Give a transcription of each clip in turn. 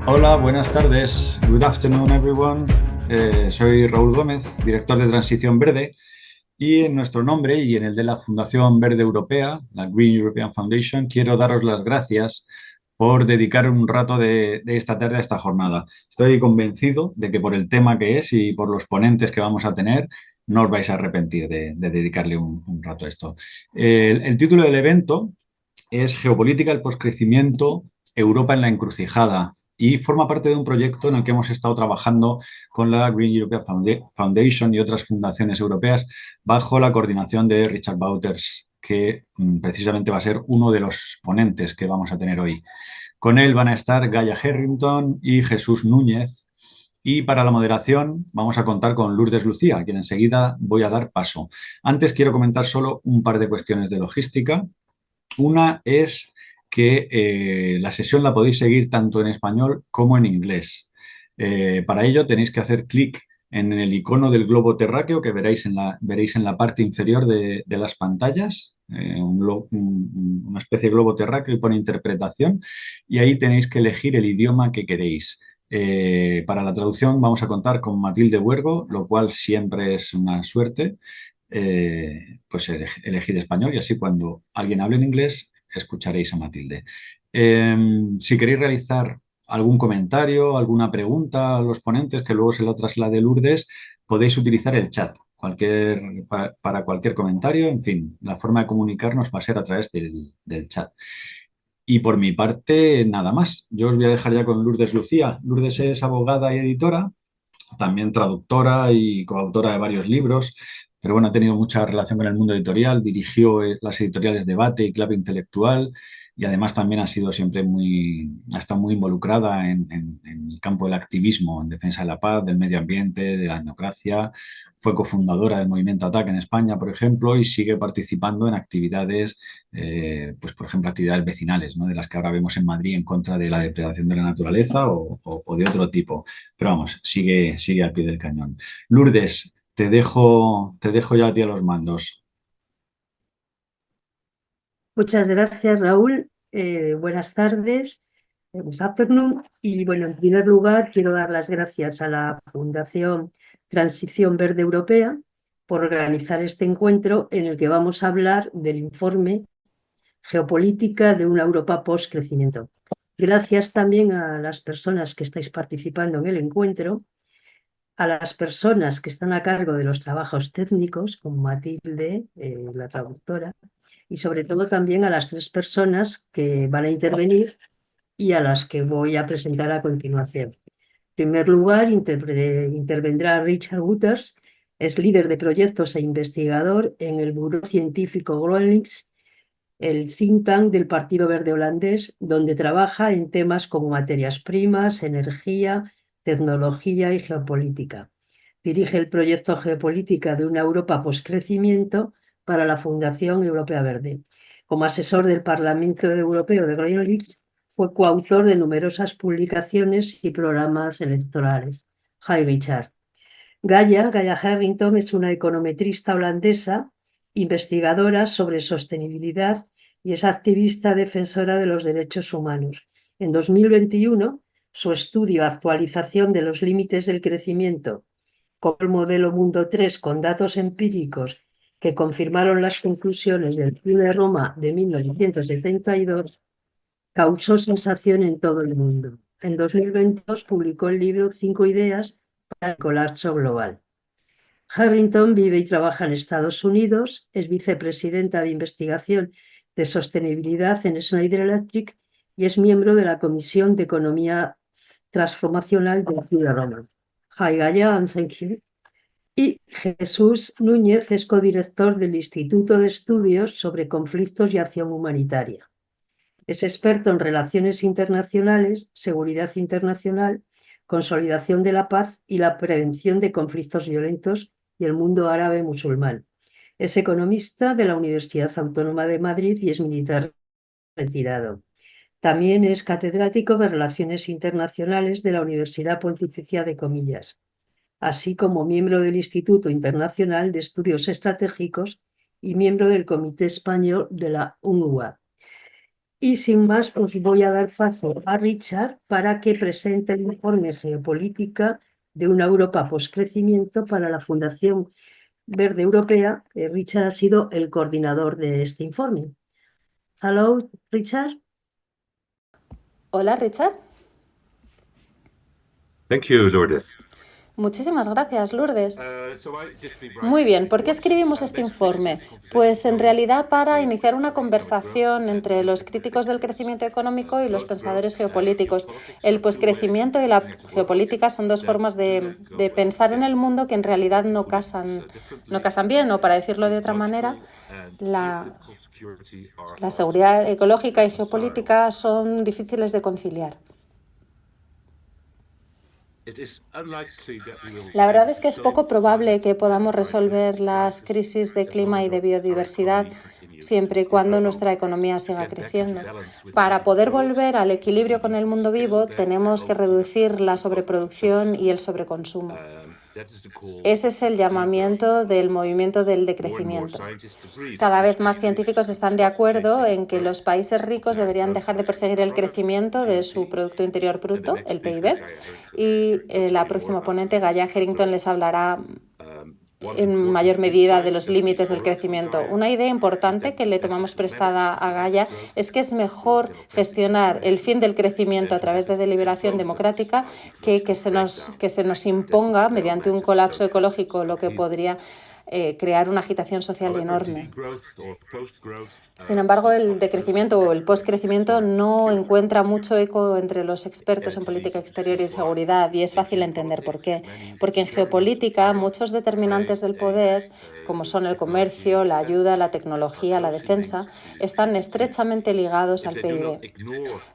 Hola, buenas tardes. Good afternoon, everyone. Soy Raúl Gómez, director de Transición Verde, y en nuestro nombre y en el de la Fundación Verde Europea, la Green European Foundation, quiero daros las gracias por dedicar un rato de esta tarde a esta jornada. Estoy convencido de que por el tema que es y por los ponentes que vamos a tener, no os vais a arrepentir de dedicarle un rato a esto. El título del evento es Geopolítica, el postcrecimiento, Europa en la encrucijada, y forma parte de un proyecto en el que hemos estado trabajando con la Green European Foundation y otras fundaciones europeas bajo la coordinación de Richard Wouters, que precisamente va a ser uno de los ponentes que vamos a tener hoy. Con él van a estar Gaia Harrington y Jesús Núñez. Y para la moderación vamos a contar con Lourdes Lucía, a quien enseguida voy a dar paso. Antes quiero comentar solo un par de cuestiones de logística. Una es que la sesión la podéis seguir tanto en español como en inglés. Para ello tenéis que hacer clic en el icono del globo terráqueo que veréis en la parte inferior de las pantallas, una especie de globo terráqueo y pone interpretación, y ahí tenéis que elegir el idioma que queréis. Para la traducción vamos a contar con Matilde Huergo, lo cual siempre es una suerte. Pues elegid español y así cuando alguien hable en inglés escucharéis a Matilde. Si queréis realizar algún comentario, alguna pregunta a los ponentes que luego se lo traslade Lourdes, podéis utilizar el chat para cualquier comentario. En fin, la forma de comunicarnos va a ser a través del chat. Y por mi parte, nada más. Yo os voy a dejar ya con Lourdes Lucía. Lourdes es abogada y editora, también traductora y coautora de varios libros, pero bueno, ha tenido mucha relación con el mundo editorial, dirigió las editoriales Debate y Clave Intelectual, y además también ha estado muy involucrada en el campo del activismo, en defensa de la paz, del medio ambiente, de la democracia. Fue cofundadora del movimiento ATAC en España, por ejemplo, y sigue participando en actividades, pues por ejemplo, actividades vecinales, ¿no? De las que ahora vemos en Madrid en contra de la depredación de la naturaleza o de otro tipo. Pero vamos, sigue al pie del cañón. Lourdes, te dejo ya a ti a los mandos. Muchas gracias, Raúl. Buenas tardes, good afternoon. Y bueno, en primer lugar, quiero dar las gracias a la Fundación Transición Verde Europea por organizar este encuentro en el que vamos a hablar del informe Geopolítica de una Europa post-crecimiento. Gracias también a las personas que estáis participando en el encuentro, a las personas que están a cargo de los trabajos técnicos, como Matilde, la traductora, y sobre todo también a las tres personas que van a intervenir y a las que voy a presentar a continuación. En primer lugar, intervendrá Richard Wouters, es líder de proyectos e investigador en el Buró Científico GroenLinks, el think tank del Partido Verde holandés, donde trabaja en temas como materias primas, energía, tecnología y geopolítica. Dirige el proyecto Geopolítica de una Europa postcrecimiento para la Fundación Europea Verde. Como asesor del Parlamento Europeo de GroenLinks, fue coautor de numerosas publicaciones y programas electorales. Hi, Richard. Gaia Harrington es una econometrista holandesa, investigadora sobre sostenibilidad y es activista defensora de los derechos humanos. En 2021, su estudio Actualización de los límites del crecimiento con el modelo Mundo 3 con datos empíricos que confirmaron las conclusiones del Club de Roma de 1972, causó sensación en todo el mundo. En 2022 publicó el libro Cinco ideas para el colapso global. Harrington vive y trabaja en Estados Unidos, es vicepresidenta de investigación de sostenibilidad en Schneider Electric y es miembro de la Comisión de Economía Transformacional del Club de Roma. Hi, Gaia, and thank you. Y Jesús Núñez es codirector del Instituto de Estudios sobre Conflictos y Acción Humanitaria. Es experto en relaciones internacionales, seguridad internacional, consolidación de la paz y la prevención de conflictos violentos y el mundo árabe musulmán. Es economista de la Universidad Autónoma de Madrid y es militar retirado. También es catedrático de Relaciones Internacionales de la Universidad Pontificia de Comillas, así como miembro del Instituto Internacional de Estudios Estratégicos y miembro del Comité Español de la UNRWA. Y sin más, os voy a dar paso a Richard para que presente el informe Geopolítica de una Europa postcrecimiento para la Fundación Verde Europea. Richard ha sido el coordinador de este informe. Hello, Richard. Hola, Richard. Thank you, Lourdes. Muchísimas gracias, Lourdes. Muy bien, ¿por qué escribimos este informe? Pues en realidad para iniciar una conversación entre los críticos del crecimiento económico y los pensadores geopolíticos. El poscrecimiento y la geopolítica son dos formas de pensar en el mundo que en realidad no casan bien, o para decirlo de otra manera, la seguridad ecológica y geopolítica son difíciles de conciliar. La verdad es que es poco probable que podamos resolver las crisis de clima y de biodiversidad siempre y cuando nuestra economía siga creciendo. Para poder volver al equilibrio con el mundo vivo, tenemos que reducir la sobreproducción y el sobreconsumo. Ese es el llamamiento del movimiento del decrecimiento. Cada vez más científicos están de acuerdo en que los países ricos deberían dejar de perseguir el crecimiento de su Producto Interior Bruto, el PIB, y la próxima ponente, Gaia Harrington, les hablará en mayor medida de los límites del crecimiento. Una idea importante que le tomamos prestada a Gaia es que es mejor gestionar el fin del crecimiento a través de deliberación democrática que se nos imponga mediante un colapso ecológico, lo que podría crear una agitación social enorme. Sin embargo, el decrecimiento o el postcrecimiento no encuentra mucho eco entre los expertos en política exterior y seguridad, y es fácil entender por qué. Porque en geopolítica muchos determinantes del poder, como son el comercio, la ayuda, la tecnología, la defensa, están estrechamente ligados al PIB.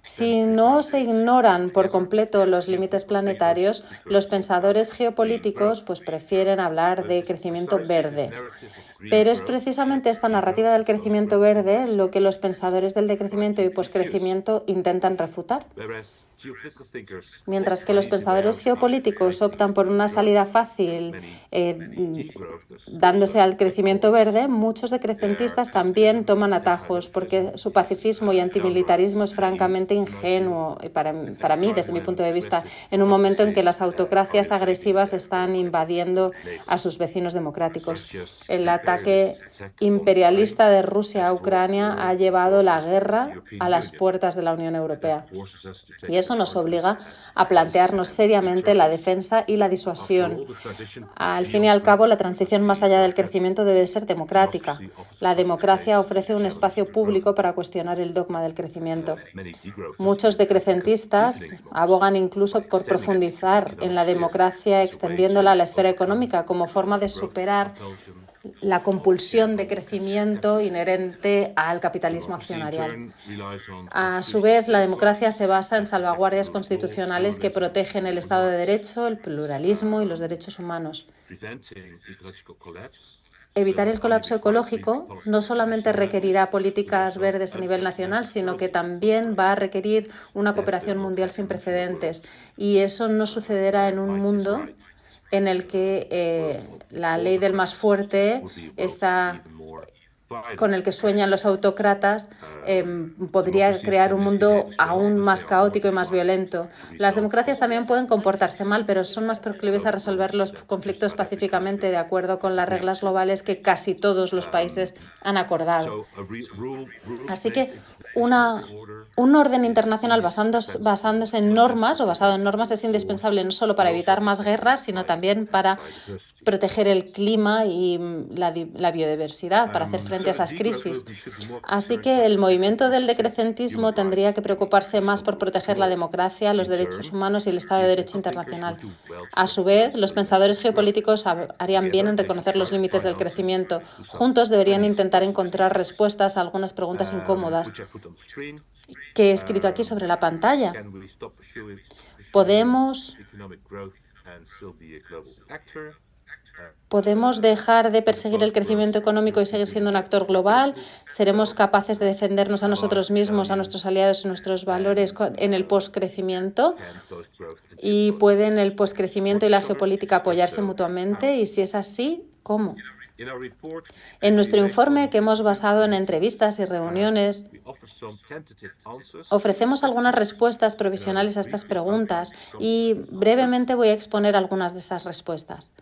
Si no se ignoran por completo los límites planetarios, los pensadores geopolíticos prefieren hablar de crecimiento verde. Pero es precisamente esta narrativa del crecimiento verde lo que los pensadores del decrecimiento y poscrecimiento intentan refutar. Mientras que los pensadores geopolíticos optan por una salida fácil dándose al crecimiento verde, muchos decrecentistas también toman atajos porque su pacifismo y antimilitarismo es francamente ingenuo, para mí, desde mi punto de vista, en un momento en que las autocracias agresivas están invadiendo a sus vecinos democráticos. El ataque imperialista de Rusia a Ucrania ha llevado la guerra a las puertas de la Unión Europea. Y eso nos obliga a plantearnos seriamente la defensa y la disuasión. Al fin y al cabo, la transición más allá del crecimiento debe ser democrática. La democracia ofrece un espacio público para cuestionar el dogma del crecimiento. Muchos decrecentistas abogan incluso por profundizar en la democracia, extendiéndola a la esfera económica como forma de superar la compulsión de crecimiento inherente al capitalismo accionarial. A su vez, la democracia se basa en salvaguardias constitucionales que protegen el Estado de Derecho, el pluralismo y los derechos humanos. Evitar el colapso ecológico no solamente requerirá políticas verdes a nivel nacional, sino que también va a requerir una cooperación mundial sin precedentes. Y eso no sucederá en un mundo en el que la ley del más fuerte está con el que sueñan los autócratas, podría crear un mundo aún más caótico y más violento. Las democracias también pueden comportarse mal, pero son más proclives a resolver los conflictos pacíficamente de acuerdo con las reglas globales que casi todos los países han acordado. Así que un orden internacional basándose en normas o basado en normas es indispensable no solo para evitar más guerras, sino también para proteger el clima y la biodiversidad, para hacer frente a esas crisis. Así que el movimiento del decrecentismo tendría que preocuparse más por proteger la democracia, los derechos humanos y el Estado de Derecho internacional. A su vez, los pensadores geopolíticos harían bien en reconocer los límites del crecimiento. Juntos deberían intentar encontrar respuestas a algunas preguntas incómodas que he escrito aquí sobre la pantalla. ¿Podemos dejar de perseguir el crecimiento económico y seguir siendo un actor global? ¿Seremos capaces de defendernos a nosotros mismos, a nuestros aliados y nuestros valores en el poscrecimiento? ¿Y pueden el poscrecimiento y la geopolítica apoyarse mutuamente? Y si es así, ¿cómo? En nuestro informe, que hemos basado en entrevistas y reuniones, ofrecemos algunas respuestas provisionales a estas preguntas y brevemente voy a exponer algunas de esas respuestas.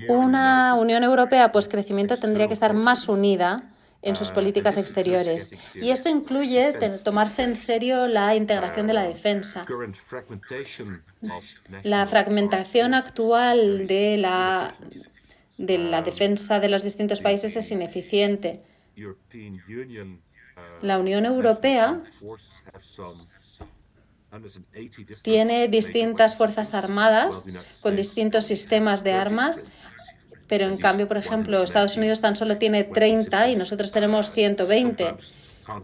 Una Unión Europea post-crecimiento tendría que estar más unida en sus políticas exteriores. Y esto incluye tomarse en serio la integración de la defensa. La fragmentación actual de la defensa de los distintos países es ineficiente. La Unión Europea tiene distintas fuerzas armadas con distintos sistemas de armas, pero en cambio, por ejemplo, Estados Unidos tan solo tiene 30 y nosotros tenemos 120.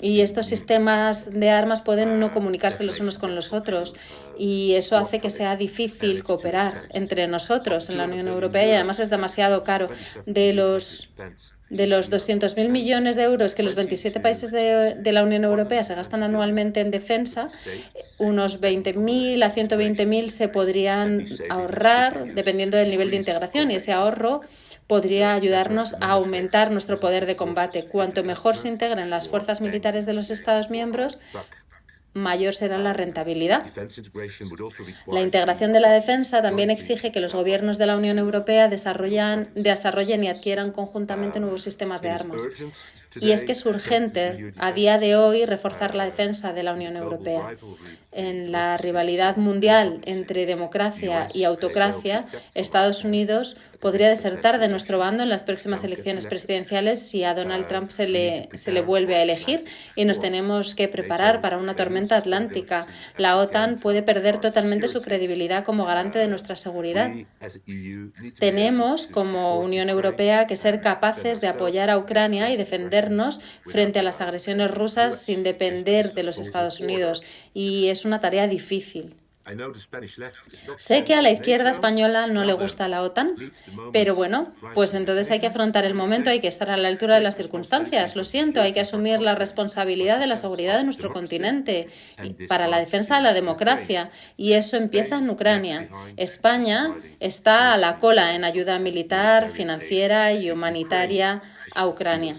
Y estos sistemas de armas pueden no comunicarse los unos con los otros y eso hace que sea difícil cooperar entre nosotros en la Unión Europea y además es demasiado caro. De los 200.000 millones de euros que los 27 países de la Unión Europea se gastan anualmente en defensa, unos 20.000 a 120.000 se podrían ahorrar dependiendo del nivel de integración y ese ahorro podría ayudarnos a aumentar nuestro poder de combate. Cuanto mejor se integren las fuerzas militares de los Estados miembros, mayor será la rentabilidad. La integración de la defensa también exige que los gobiernos de la Unión Europea desarrollen y adquieran conjuntamente nuevos sistemas de armas. Y es que es urgente a día de hoy reforzar la defensa de la Unión Europea. En la rivalidad mundial entre democracia y autocracia, Estados Unidos podría desertar de nuestro bando en las próximas elecciones presidenciales si a Donald Trump se le vuelve a elegir y nos tenemos que preparar para una tormenta atlántica. La OTAN puede perder totalmente su credibilidad como garante de nuestra seguridad. Tenemos, como Unión Europea, que ser capaces de apoyar a Ucrania y defendernos frente a las agresiones rusas sin depender de los Estados Unidos. Y es una tarea difícil. Sé que a la izquierda española no le gusta la OTAN, pero bueno, pues entonces hay que afrontar el momento, hay que estar a la altura de las circunstancias. Lo siento, hay que asumir la responsabilidad de la seguridad de nuestro continente para la defensa de la democracia y eso empieza en Ucrania. España está a la cola en ayuda militar, financiera y humanitaria a Ucrania.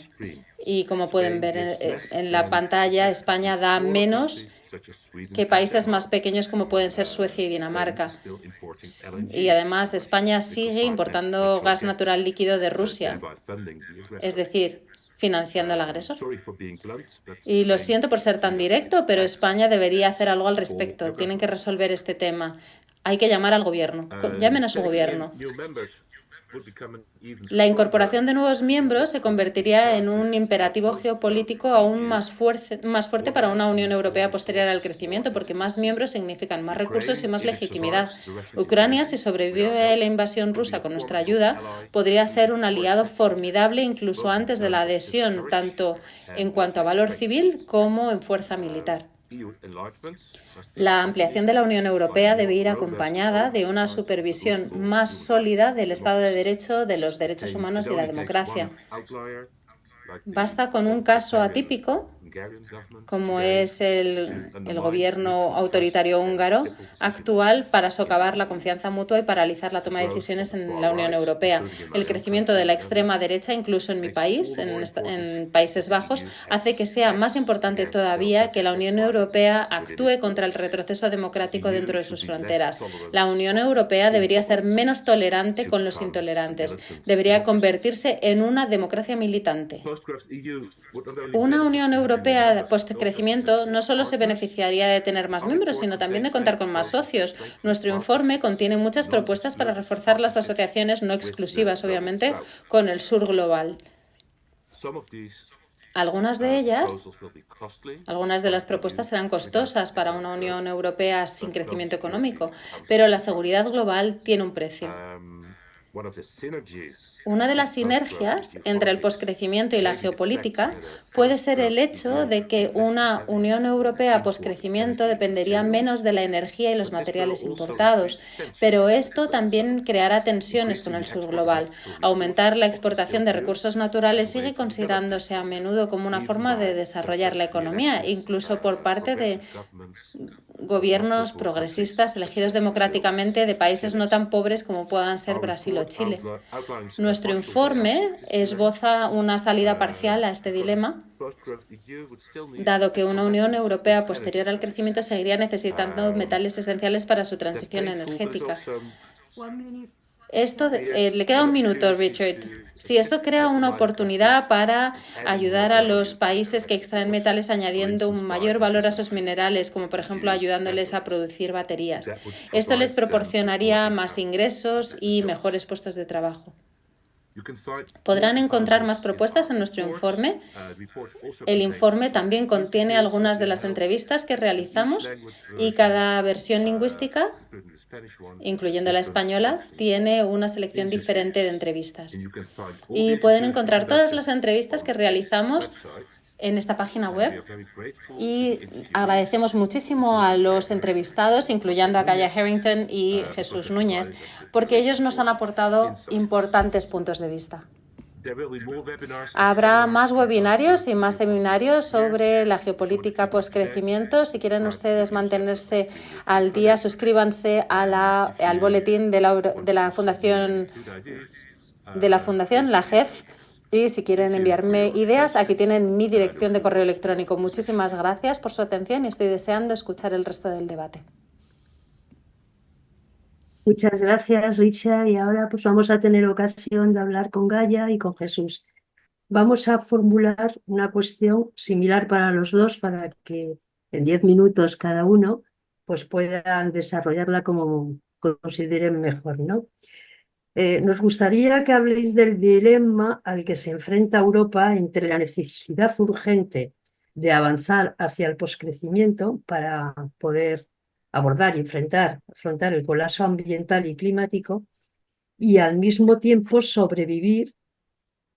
Y como pueden ver en la pantalla, España da menos que países más pequeños como pueden ser Suecia y Dinamarca. Y además España sigue importando gas natural líquido de Rusia, es decir, financiando al agresor. Y lo siento por ser tan directo, pero España debería hacer algo al respecto. Tienen que resolver este tema. Hay que llamar al gobierno. Llamen a su gobierno. La incorporación de nuevos miembros se convertiría en un imperativo geopolítico aún más fuerte para una Unión Europea posterior al crecimiento, porque más miembros significan más recursos y más legitimidad. Ucrania, si sobrevive a la invasión rusa con nuestra ayuda, podría ser un aliado formidable incluso antes de la adhesión, tanto en cuanto a valor civil como en fuerza militar. La ampliación de la Unión Europea debe ir acompañada de una supervisión más sólida del Estado de Derecho, de los derechos humanos y la democracia. Basta con un caso atípico, como es el gobierno autoritario húngaro actual, para socavar la confianza mutua y paralizar la toma de decisiones en la Unión Europea. El crecimiento de la extrema derecha, incluso en mi país, en Países Bajos, hace que sea más importante todavía que la Unión Europea actúe contra el retroceso democrático dentro de sus fronteras. La Unión Europea debería ser menos tolerante con los intolerantes. Debería convertirse en una democracia militante. Una Unión Europea post-crecimiento no solo se beneficiaría de tener más miembros, sino también de contar con más socios. Nuestro informe contiene muchas propuestas para reforzar las asociaciones no exclusivas, obviamente, con el sur global. Algunas de las propuestas serán costosas para una Unión Europea sin crecimiento económico, pero la seguridad global tiene un precio. Una de las sinergias entre el poscrecimiento y la geopolítica puede ser el hecho de que una Unión Europea poscrecimiento dependería menos de la energía y los materiales importados, pero esto también creará tensiones con el sur global. Aumentar la exportación de recursos naturales sigue considerándose a menudo como una forma de desarrollar la economía, incluso por parte de gobiernos progresistas elegidos democráticamente de países no tan pobres como puedan ser Brasil o Chile. Nuestro informe esboza una salida parcial a este dilema, dado que una Unión Europea posterior al crecimiento seguiría necesitando metales esenciales para su transición energética. Le queda un minuto, Richard. Sí, esto crea una oportunidad para ayudar a los países que extraen metales añadiendo un mayor valor a sus minerales, como por ejemplo ayudándoles a producir baterías. Esto les proporcionaría más ingresos y mejores puestos de trabajo. Podrán encontrar más propuestas en nuestro informe. El informe también contiene algunas de las entrevistas que realizamos y cada versión lingüística, incluyendo la española, tiene una selección diferente de entrevistas. Y pueden encontrar todas las entrevistas que realizamos en esta página web. Y agradecemos muchísimo a los entrevistados, incluyendo a Gaia Harrington y Jesús Núñez, porque ellos nos han aportado importantes puntos de vista. Habrá más webinarios y más seminarios sobre la geopolítica post-crecimiento. Si quieren ustedes mantenerse al día, suscríbanse al boletín de la fundación, la GEF. Y si quieren enviarme ideas, aquí tienen mi dirección de correo electrónico. Muchísimas gracias por su atención y estoy deseando escuchar el resto del debate. Muchas gracias, Richard. Y ahora pues vamos a tener ocasión de hablar con Gaia y con Jesús. Vamos a formular una cuestión similar para los dos para que en 10 minutos cada uno pues puedan desarrollarla como consideren mejor, ¿no? Nos gustaría que habléis del dilema al que se enfrenta Europa entre la necesidad urgente de avanzar hacia el poscrecimiento para poder abordar y afrontar el colapso ambiental y climático y al mismo tiempo sobrevivir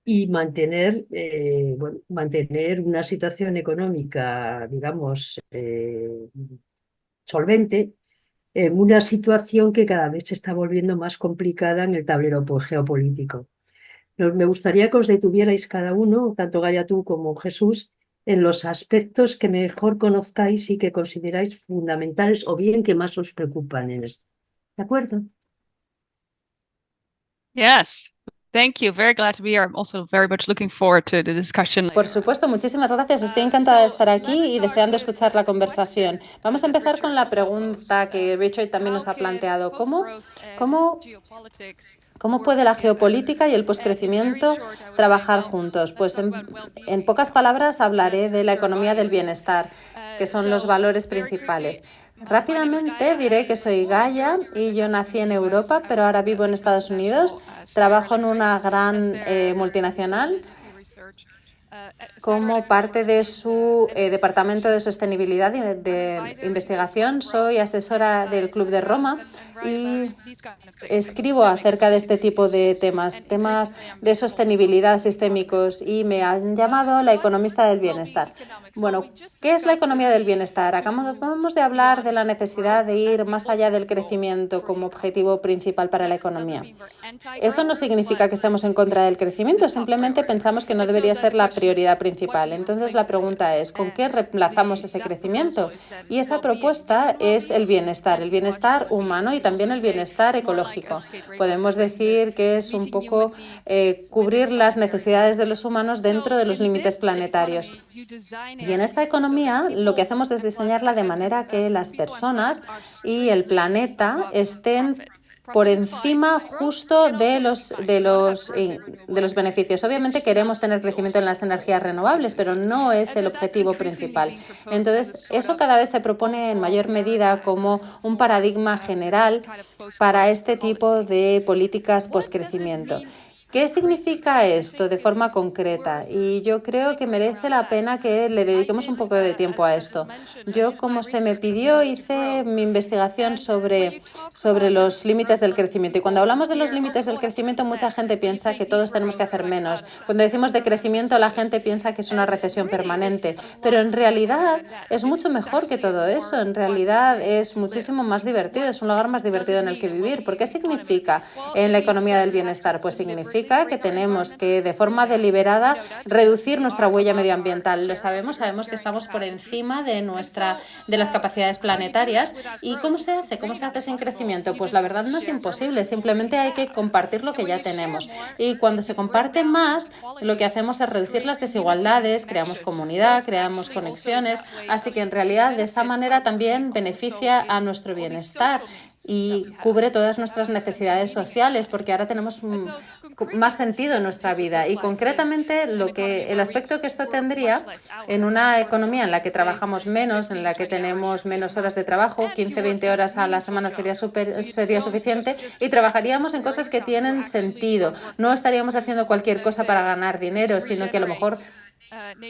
y mantener una situación económica, digamos, solvente en una situación que cada vez se está volviendo más complicada en el tablero geopolítico. Me gustaría que os detuvierais cada uno, tanto Gaia tú como Jesús, en los aspectos que mejor conozcáis y que consideráis fundamentales o bien que más os preocupan en esto. ¿De acuerdo? Yes. Thank you. Very glad to be here. I'm also very much looking forward to the discussion. Por supuesto, muchísimas gracias. Estoy encantada de estar aquí y deseando escuchar la conversación. Vamos a empezar con la pregunta que Richard también nos ha planteado. ¿Cómo puede la geopolítica y el poscrecimiento trabajar juntos? Pues en pocas palabras hablaré de la economía del bienestar, que son los valores principales. Rápidamente diré que soy Gaia y yo nací en Europa, pero ahora vivo en Estados Unidos. Trabajo en una gran multinacional. Como parte de su departamento de sostenibilidad y de investigación, soy asesora del Club de Roma y escribo acerca de este tipo de temas de sostenibilidad sistémicos, y me han llamado la economista del bienestar. Bueno, ¿qué es la economía del bienestar? Acabamos de hablar de la necesidad de ir más allá del crecimiento como objetivo principal para la economía. Eso no significa que estemos en contra del crecimiento, simplemente pensamos que no debería ser la prioridad principal. Entonces la pregunta es, ¿con qué reemplazamos ese crecimiento? Y esa propuesta es el bienestar humano y también el bienestar ecológico. Podemos decir que es un poco cubrir las necesidades de los humanos dentro de los límites planetarios. Y en esta economía lo que hacemos es diseñarla de manera que las personas y el planeta estén por encima justo de los beneficios. Obviamente queremos tener crecimiento en las energías renovables, pero no es el objetivo principal. Entonces, eso cada vez se propone en mayor medida como un paradigma general para este tipo de políticas postcrecimiento. ¿Qué significa esto de forma concreta? Y yo creo que merece la pena que le dediquemos un poco de tiempo a esto. Yo, como se me pidió, hice mi investigación sobre los límites del crecimiento. Y cuando hablamos de los límites del crecimiento, mucha gente piensa que todos tenemos que hacer menos. Cuando decimos de crecimiento, la gente piensa que es una recesión permanente. Pero en realidad es mucho mejor que todo eso. En realidad es muchísimo más divertido, es un lugar más divertido en el que vivir. ¿Por qué significa en la economía del bienestar? Pues significa significa que tenemos que, de forma deliberada, reducir nuestra huella medioambiental. Lo sabemos que estamos por encima de las capacidades planetarias. ¿Y cómo se hace? ¿Cómo se hace sin crecimiento? Pues la verdad no es imposible, simplemente hay que compartir lo que ya tenemos. Y cuando se comparte más, lo que hacemos es reducir las desigualdades, creamos comunidad, creamos conexiones, así que en realidad de esa manera también beneficia a nuestro bienestar y cubre todas nuestras necesidades sociales, porque ahora tenemos más sentido en nuestra vida. Y concretamente el aspecto que esto tendría en una economía en la que trabajamos menos, en la que tenemos menos horas de trabajo, 15-20 horas a la semana sería suficiente, y trabajaríamos en cosas que tienen sentido. No estaríamos haciendo cualquier cosa para ganar dinero, sino que a lo mejor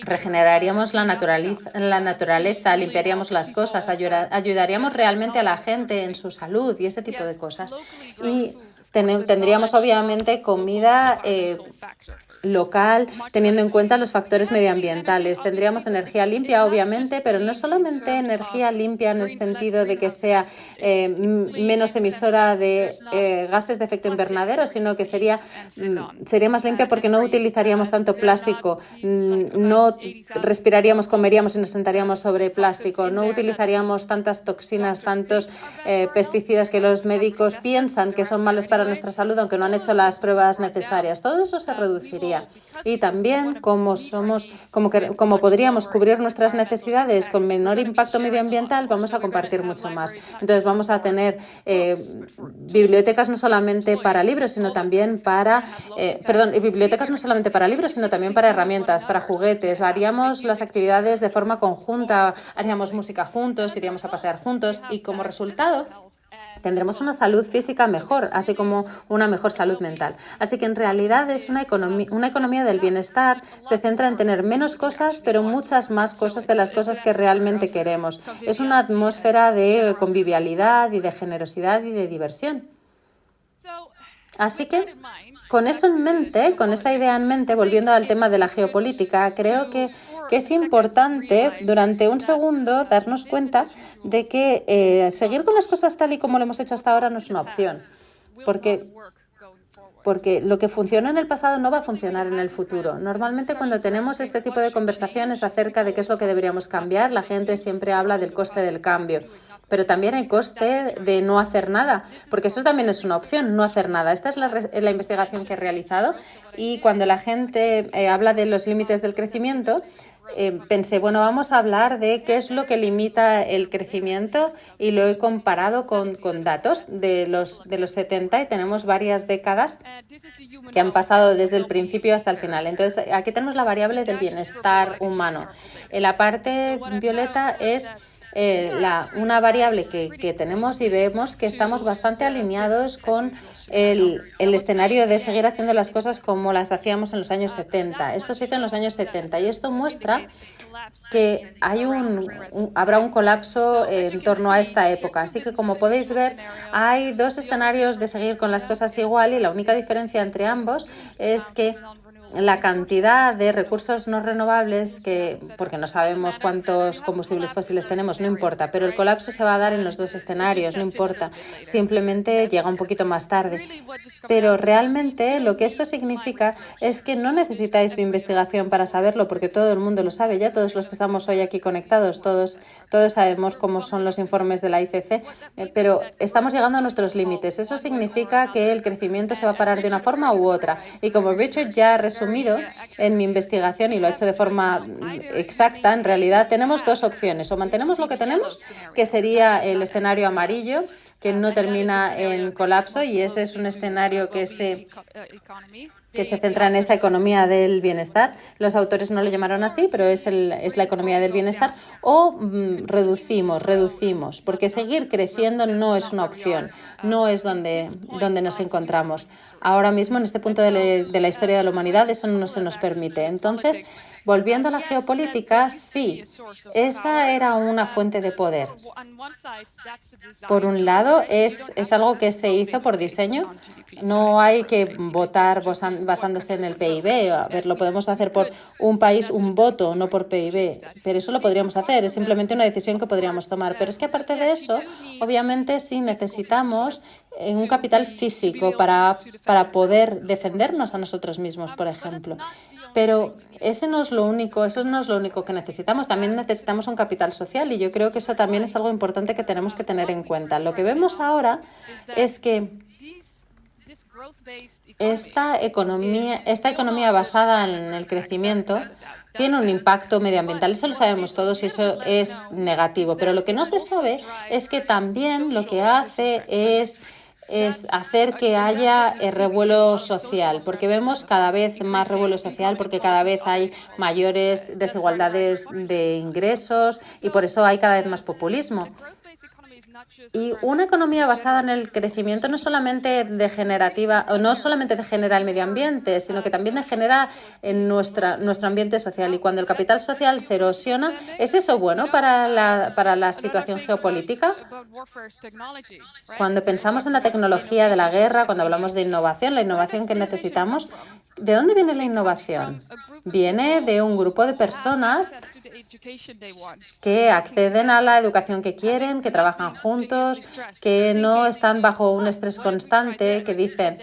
regeneraríamos la naturaleza, limpiaríamos las cosas, ayudaríamos realmente a la gente en su salud y ese tipo de cosas. Y tendríamos obviamente comida local, teniendo en cuenta los factores medioambientales. Tendríamos energía limpia, obviamente, pero no solamente energía limpia en el sentido de que sea menos emisora de gases de efecto invernadero, sino que sería más limpia porque no utilizaríamos tanto plástico, no respiraríamos, comeríamos y nos sentaríamos sobre plástico, no utilizaríamos tantas toxinas, tantos pesticidas que los médicos piensan que son malos para nuestra salud, aunque no han hecho las pruebas necesarias. Todo eso se reduciría. Y también, como podríamos cubrir nuestras necesidades con menor impacto medioambiental, vamos a compartir mucho más. Entonces vamos a tener bibliotecas no solamente para libros, sino también bibliotecas no solamente para libros, sino también para herramientas, para juguetes. Haríamos las actividades de forma conjunta, haríamos música juntos, iríamos a pasear juntos y como resultado tendremos una salud física mejor, así como una mejor salud mental. Así que en realidad es una economía del bienestar, se centra en tener menos cosas, pero muchas más cosas de las cosas que realmente queremos. Es una atmósfera de convivialidad y de generosidad y de diversión. Así que, con eso en mente, con esta idea en mente, volviendo al tema de la geopolítica, creo que es importante durante un segundo darnos cuenta de que seguir con las cosas tal y como lo hemos hecho hasta ahora no es una opción, porque lo que funcionó en el pasado no va a funcionar en el futuro. Normalmente cuando tenemos este tipo de conversaciones acerca de qué es lo que deberíamos cambiar, la gente siempre habla del coste del cambio. Pero también hay coste de no hacer nada, porque eso también es una opción, no hacer nada. Esta es la investigación que he realizado y cuando la gente habla de los límites del crecimiento, pensé, bueno, vamos a hablar de qué es lo que limita el crecimiento y lo he comparado con datos de los 70 y tenemos varias décadas que han pasado desde el principio hasta el final. Entonces, aquí tenemos la variable del bienestar humano. En la parte violeta es una variable que tenemos y vemos que estamos bastante alineados con el escenario de seguir haciendo las cosas como las hacíamos en los años 70. Esto se hizo en los años 70 y esto muestra que habrá un colapso en torno a esta época. Así que, como podéis ver, hay dos escenarios de seguir con las cosas igual y la única diferencia entre ambos es que la cantidad de recursos no renovables, porque no sabemos cuántos combustibles fósiles tenemos, no importa, pero el colapso se va a dar en los dos escenarios, no importa, simplemente llega un poquito más tarde. Pero realmente lo que esto significa es que no necesitáis investigación para saberlo, porque todo el mundo lo sabe ya, todos los que estamos hoy aquí conectados, todos sabemos cómo son los informes de la ICC, pero estamos llegando a nuestros límites. Eso significa que el crecimiento se va a parar de una forma u otra. Y como Richard ya ha resumido en mi investigación y lo ha hecho de forma exacta, en realidad tenemos dos opciones. O mantenemos lo que tenemos, que sería el escenario amarillo, que no termina en colapso, y ese es un escenario que se centra en esa economía del bienestar. Los autores no lo llamaron así, pero es la economía del bienestar. O reducimos, porque seguir creciendo no es una opción, no es donde nos encontramos. Ahora mismo, en este punto de la historia de la humanidad, eso no se nos permite. Entonces, volviendo a la geopolítica, sí, esa era una fuente de poder. Por un lado, es algo que se hizo por diseño. No hay que votar basándose en el PIB. A ver, lo podemos hacer por un país, un voto, no por PIB, pero eso lo podríamos hacer, es simplemente una decisión que podríamos tomar. Pero es que aparte de eso, obviamente sí necesitamos un capital físico para poder defendernos a nosotros mismos, por ejemplo. Pero eso no es lo único que necesitamos. También necesitamos un capital social y yo creo que eso también es algo importante que tenemos que tener en cuenta. Lo que vemos ahora es que esta economía basada en el crecimiento tiene un impacto medioambiental, eso lo sabemos todos y eso es negativo, pero lo que no se sabe es que también lo que hace es hacer que haya revuelo social, porque vemos cada vez más revuelo social, porque cada vez hay mayores desigualdades de ingresos y por eso hay cada vez más populismo. Y una economía basada en el crecimiento no solamente degenerativa, o no solamente degenera el medio ambiente, sino que también degenera en nuestro ambiente social. Y cuando el capital social se erosiona, ¿es eso bueno para la situación geopolítica? Cuando pensamos en la tecnología de la guerra, cuando hablamos de innovación, la innovación que necesitamos, ¿de dónde viene la innovación? Viene de un grupo de personas que acceden a la educación que quieren, que trabajan juntos, que no están bajo un estrés constante, que dicen,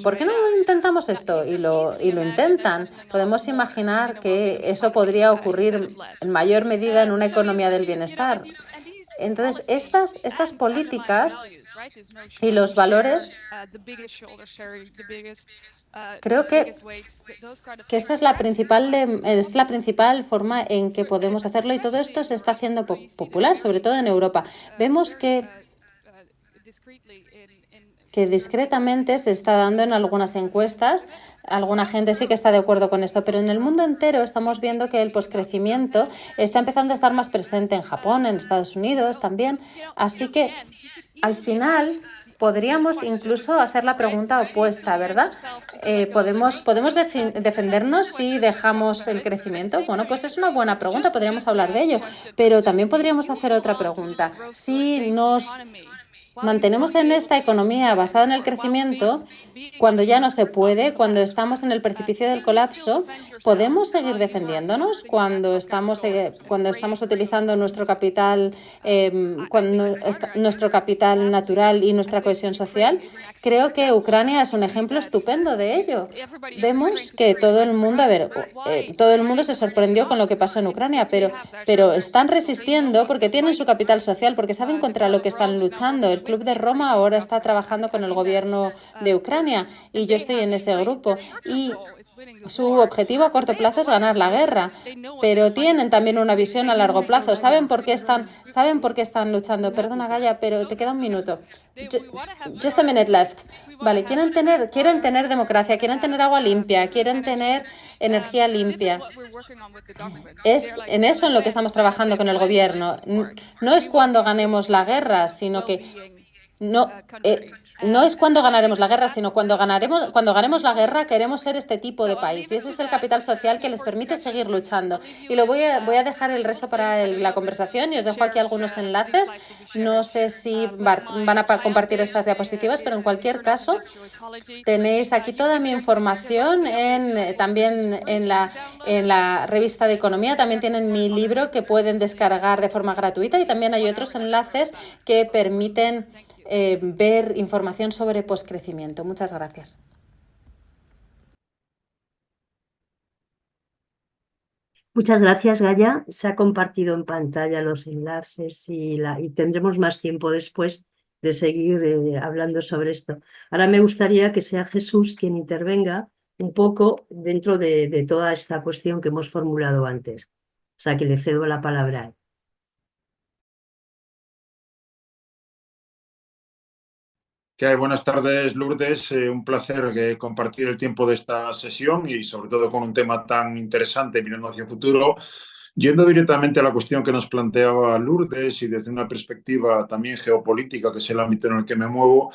¿por qué no intentamos esto? Y lo intentan. Podemos imaginar que eso podría ocurrir en mayor medida en una economía del bienestar. Entonces, estas políticas y los valores, creo que esta es la principal forma en que podemos hacerlo y todo esto se está haciendo popular, sobre todo en Europa. Vemos que discretamente se está dando en algunas encuestas. Alguna gente sí que está de acuerdo con esto, pero en el mundo entero estamos viendo que el poscrecimiento está empezando a estar más presente en Japón, en Estados Unidos también. Así que, al final, podríamos incluso hacer la pregunta opuesta, ¿verdad? ¿Podemos defendernos si dejamos el crecimiento? Bueno, pues es una buena pregunta, podríamos hablar de ello, pero también podríamos hacer otra pregunta. Si nos mantenemos en esta economía basada en el crecimiento, cuando ya no se puede, cuando estamos en el precipicio del colapso, ¿podemos seguir defendiéndonos cuando estamos utilizando nuestro capital, nuestro capital natural y nuestra cohesión social? Creo que Ucrania es un ejemplo estupendo de ello. Vemos que todo el mundo se sorprendió con lo que pasó en Ucrania, pero están resistiendo porque tienen su capital social, porque saben contra lo que están luchando. El Club de Roma ahora está trabajando con el gobierno de Ucrania y yo estoy en ese grupo y su objetivo a corto plazo es ganar la guerra, pero tienen también una visión a largo plazo. ¿Saben por qué están luchando? Perdona, Gaia, pero te queda un minuto. Just a minute left. Vale, quieren tener democracia, quieren tener agua limpia, quieren tener energía limpia. Es en eso en lo que estamos trabajando con el gobierno. No es cuando ganemos la guerra, sino que no es cuando ganaremos la guerra, sino cuando ganemos la guerra queremos ser este tipo de país. Y ese es el capital social que les permite seguir luchando. Y lo voy a dejar el resto para la conversación y os dejo aquí algunos enlaces. No sé si van a compartir estas diapositivas, pero en cualquier caso tenéis aquí toda mi información también en la revista de Economía. También tienen mi libro que pueden descargar de forma gratuita y también hay otros enlaces que permiten ver información sobre poscrecimiento. Muchas gracias. Muchas gracias, Gaia. Se ha compartido en pantalla los enlaces y tendremos más tiempo después de seguir hablando sobre esto. Ahora me gustaría que sea Jesús quien intervenga un poco dentro de toda esta cuestión que hemos formulado antes. O sea, que le cedo la palabra a él. ¿Qué hay? Buenas tardes, Lourdes. Un placer compartir el tiempo de esta sesión y sobre todo con un tema tan interesante mirando hacia el futuro. Yendo directamente a la cuestión que nos planteaba Lourdes y desde una perspectiva también geopolítica, que es el ámbito en el que me muevo,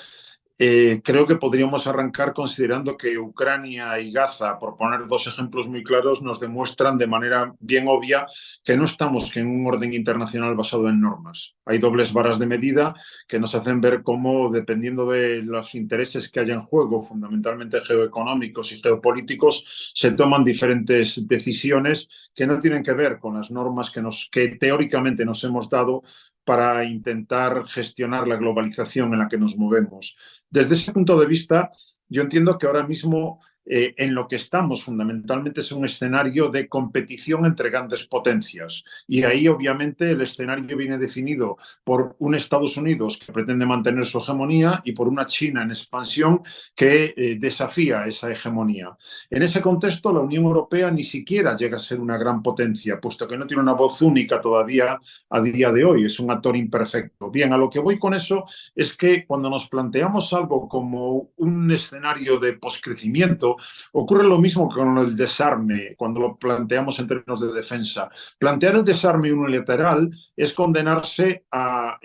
creo que podríamos arrancar considerando que Ucrania y Gaza, por poner dos ejemplos muy claros, nos demuestran de manera bien obvia que no estamos en un orden internacional basado en normas. Hay dobles varas de medida que nos hacen ver cómo, dependiendo de los intereses que haya en juego, fundamentalmente geoeconómicos y geopolíticos, se toman diferentes decisiones que no tienen que ver con las normas que teóricamente nos hemos dado para intentar gestionar la globalización en la que nos movemos. Desde ese punto de vista, yo entiendo que ahora mismo en lo que estamos fundamentalmente es un escenario de competición entre grandes potencias. Y ahí, obviamente, el escenario viene definido por un Estados Unidos que pretende mantener su hegemonía y por una China en expansión que desafía esa hegemonía. En ese contexto, la Unión Europea ni siquiera llega a ser una gran potencia, puesto que no tiene una voz única todavía a día de hoy, es un actor imperfecto. Bien, a lo que voy con eso es que cuando nos planteamos algo como un escenario de poscrecimiento, ocurre lo mismo que con el desarme, cuando lo planteamos en términos de defensa. Plantear el desarme unilateral es condenarse a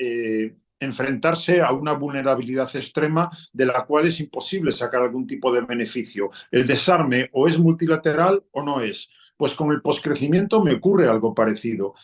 enfrentarse a una vulnerabilidad extrema de la cual es imposible sacar algún tipo de beneficio. El desarme o es multilateral o no es. Pues con el poscrecimiento me ocurre algo parecido.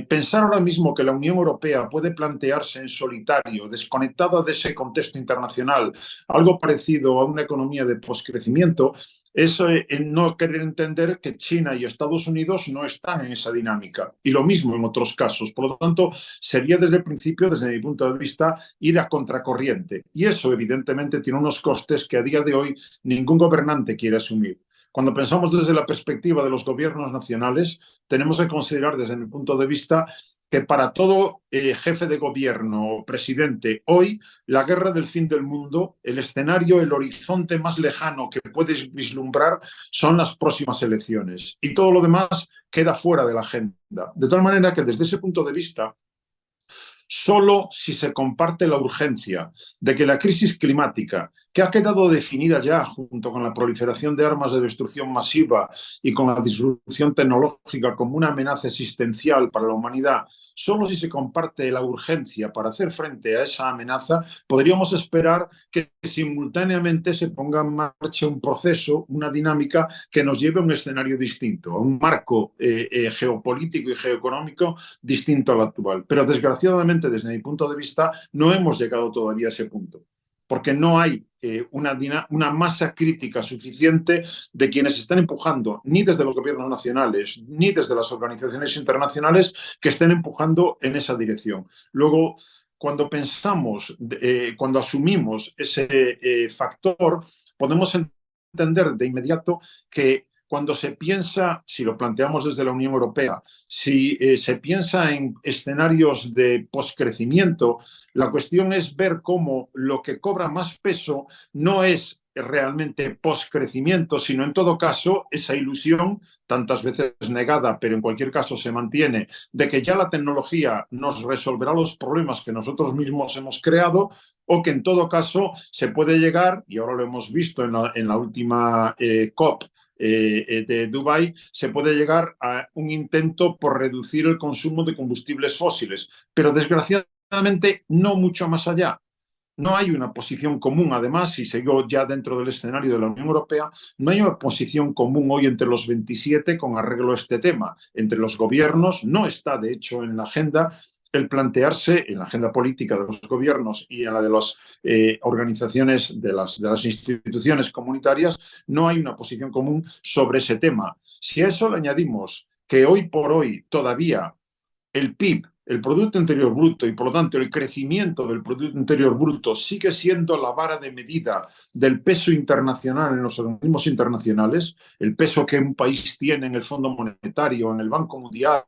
Pensar ahora mismo que la Unión Europea puede plantearse en solitario, desconectada de ese contexto internacional, algo parecido a una economía de poscrecimiento, es no querer entender que China y Estados Unidos no están en esa dinámica. Y lo mismo en otros casos. Por lo tanto, sería desde el principio, desde mi punto de vista, ir a contracorriente. Y eso, evidentemente, tiene unos costes que a día de hoy ningún gobernante quiere asumir. Cuando pensamos desde la perspectiva de los gobiernos nacionales, tenemos que considerar desde mi punto de vista que para todo jefe de gobierno o presidente hoy, la guerra del fin del mundo, el escenario, el horizonte más lejano que puedes vislumbrar son las próximas elecciones. Y todo lo demás queda fuera de la agenda. De tal manera que desde ese punto de vista, solo si se comparte la urgencia de que la crisis climática, que ha quedado definida ya junto con la proliferación de armas de destrucción masiva y con la disrupción tecnológica como una amenaza existencial para la humanidad, solo si se comparte la urgencia para hacer frente a esa amenaza, podríamos esperar que simultáneamente se ponga en marcha un proceso, una dinámica que nos lleve a un escenario distinto, a un marco geopolítico y geoeconómico distinto al actual. Pero desgraciadamente, desde mi punto de vista, no hemos llegado todavía a ese punto, porque no hay una masa crítica suficiente de quienes están empujando, ni desde los gobiernos nacionales, ni desde las organizaciones internacionales, que estén empujando en esa dirección. Luego, cuando pensamos, cuando asumimos ese factor, podemos entender de inmediato que cuando se piensa, si lo planteamos desde la Unión Europea, si se piensa en escenarios de poscrecimiento, la cuestión es ver cómo lo que cobra más peso no es realmente poscrecimiento, sino en todo caso esa ilusión, tantas veces negada, pero en cualquier caso se mantiene, de que ya la tecnología nos resolverá los problemas que nosotros mismos hemos creado, o que en todo caso se puede llegar, y ahora lo hemos visto en la última COP, de Dubái, se puede llegar a un intento por reducir el consumo de combustibles fósiles, pero desgraciadamente no mucho más allá. No hay una posición común, además, si sigo ya dentro del escenario de la Unión Europea, no hay una posición común hoy entre los 27 con arreglo a este tema. Entre los gobiernos no está, de hecho, en la agenda el plantearse, en la agenda política de los gobiernos y en la de las organizaciones, de las instituciones comunitarias, no hay una posición común sobre ese tema. Si a eso le añadimos que hoy por hoy todavía el PIB, el Producto Interior Bruto, y por lo tanto el crecimiento del Producto Interior Bruto sigue siendo la vara de medida del peso internacional en los organismos internacionales, el peso que un país tiene en el Fondo Monetario, en el Banco Mundial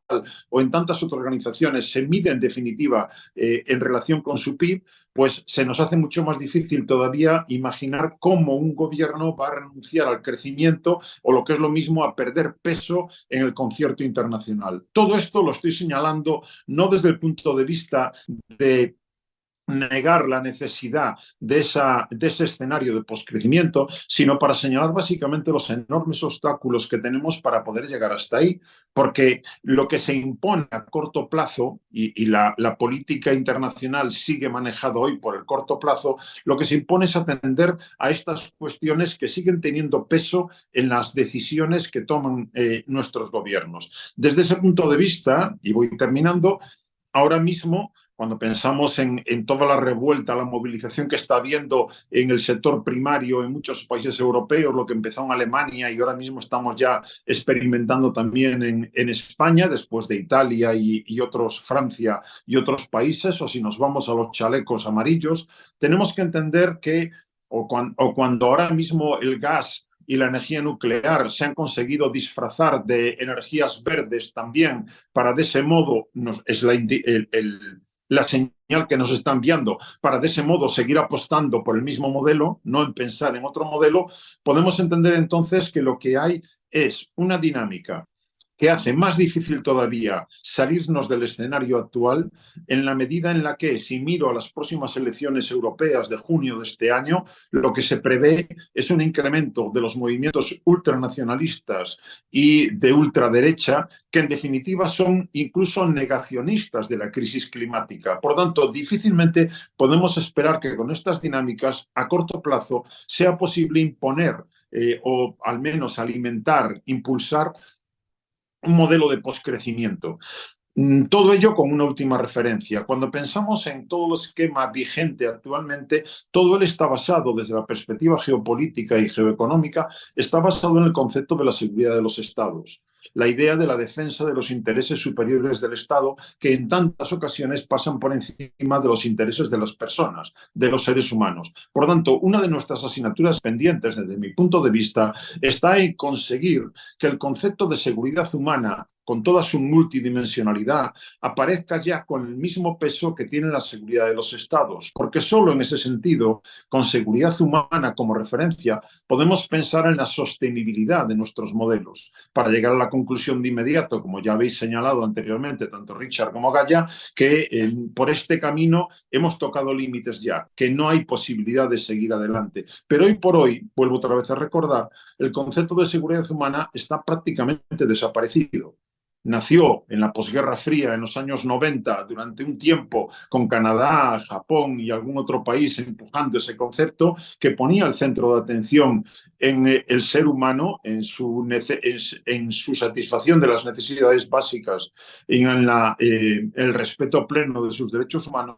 o en tantas otras organizaciones, se mide en definitiva en relación con su PIB, pues se nos hace mucho más difícil todavía imaginar cómo un gobierno va a renunciar al crecimiento o, lo que es lo mismo, a perder peso en el concierto internacional. Todo esto lo estoy señalando no desde el punto de vista de negar la necesidad de ese escenario de poscrecimiento, sino para señalar básicamente los enormes obstáculos que tenemos para poder llegar hasta ahí, porque lo que se impone a corto plazo, y la política internacional sigue manejada hoy por el corto plazo, lo que se impone es atender a estas cuestiones que siguen teniendo peso en las decisiones que toman nuestros gobiernos. Desde ese punto de vista, y voy terminando, ahora mismo, cuando pensamos en toda la revuelta, la movilización que está habiendo en el sector primario en muchos países europeos, lo que empezó en Alemania y ahora mismo estamos ya experimentando también en España, después de Italia y otros, Francia y otros países, o si nos vamos a los chalecos amarillos, tenemos que entender que, o cuando ahora mismo el gas y la energía nuclear se han conseguido disfrazar de energías verdes también para de ese modo, es la señal que nos está enviando, para de ese modo seguir apostando por el mismo modelo, no en pensar en otro modelo, podemos entender entonces que lo que hay es una dinámica que hace más difícil todavía salirnos del escenario actual en la medida en la que, si miro a las próximas elecciones europeas de junio de este año, lo que se prevé es un incremento de los movimientos ultranacionalistas y de ultraderecha que en definitiva son incluso negacionistas de la crisis climática. Por tanto, difícilmente podemos esperar que con estas dinámicas a corto plazo sea posible imponer o al menos alimentar, impulsar un modelo de poscrecimiento. Todo ello como una última referencia. Cuando pensamos en todo el esquema vigente actualmente, todo él está basado desde la perspectiva geopolítica y geoeconómica, está basado en el concepto de la seguridad de los estados. La idea de la defensa de los intereses superiores del Estado, que en tantas ocasiones pasan por encima de los intereses de las personas, de los seres humanos. Por lo tanto, una de nuestras asignaturas pendientes, desde mi punto de vista, está en conseguir que el concepto de seguridad humana, con toda su multidimensionalidad, aparezca ya con el mismo peso que tiene la seguridad de los estados, porque solo en ese sentido, con seguridad humana como referencia, podemos pensar en la sostenibilidad de nuestros modelos, para llegar a la conclusión de inmediato, como ya habéis señalado anteriormente, tanto Richard como Gaia, que por este camino hemos tocado límites ya, que no hay posibilidad de seguir adelante. Pero hoy por hoy, vuelvo otra vez a recordar, el concepto de seguridad humana está prácticamente desaparecido. Nació en la posguerra fría en los años 90, durante un tiempo con Canadá, Japón y algún otro país empujando ese concepto, que ponía el centro de atención en el ser humano, en su satisfacción de las necesidades básicas y en el respeto pleno de sus derechos humanos,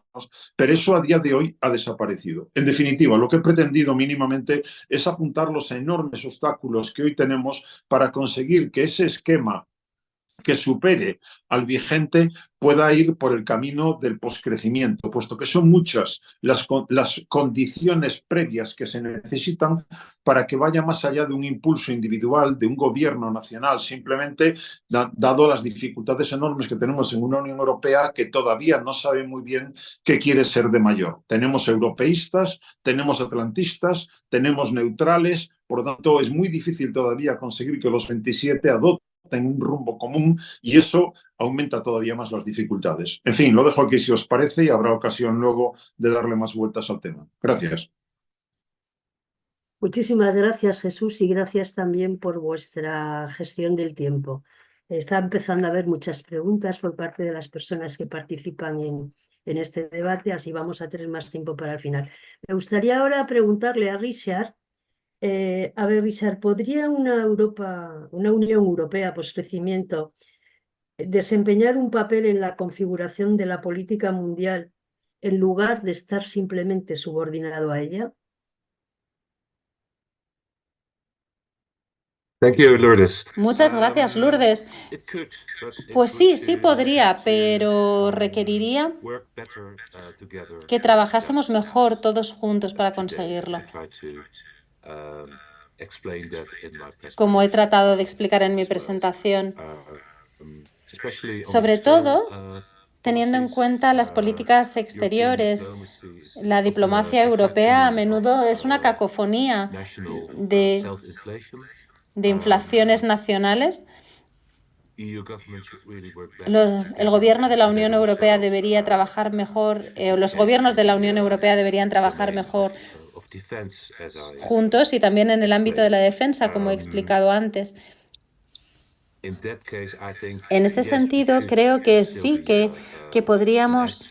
pero eso a día de hoy ha desaparecido. En definitiva, lo que he pretendido mínimamente es apuntar los enormes obstáculos que hoy tenemos para conseguir que ese esquema que supere al vigente pueda ir por el camino del poscrecimiento, puesto que son muchas las condiciones previas que se necesitan para que vaya más allá de un impulso individual, de un gobierno nacional, simplemente dado las dificultades enormes que tenemos en una Unión Europea que todavía no sabe muy bien qué quiere ser de mayor. Tenemos europeístas, tenemos atlantistas, tenemos neutrales, por lo tanto es muy difícil todavía conseguir que los 27 adopten un rumbo común y eso aumenta todavía más las dificultades. En fin, lo dejo aquí si os parece y habrá ocasión luego de darle más vueltas al tema. Gracias. Muchísimas gracias, Jesús, y gracias también por vuestra gestión del tiempo. Está empezando a haber muchas preguntas por parte de las personas que participan en este debate, así vamos a tener más tiempo para el final. Me gustaría ahora preguntarle a Richard. A ver, Richard, ¿podría una Unión Europea post-crecimiento desempeñar un papel en la configuración de la política mundial en lugar de estar simplemente subordinado a ella? Thank you, Lourdes. Muchas gracias, Lourdes. Pues sí, sí podría, pero requeriría que trabajásemos mejor todos juntos para conseguirlo. Como he tratado de explicar en mi presentación, sobre todo teniendo en cuenta las políticas exteriores. La diplomacia europea a menudo es una cacofonía de inflaciones nacionales El gobierno de la Unión Europea debería trabajar mejor, los gobiernos de la Unión Europea deberían trabajar mejor juntos y también en el ámbito de la defensa, como he explicado antes. En ese sentido, creo que sí que podríamos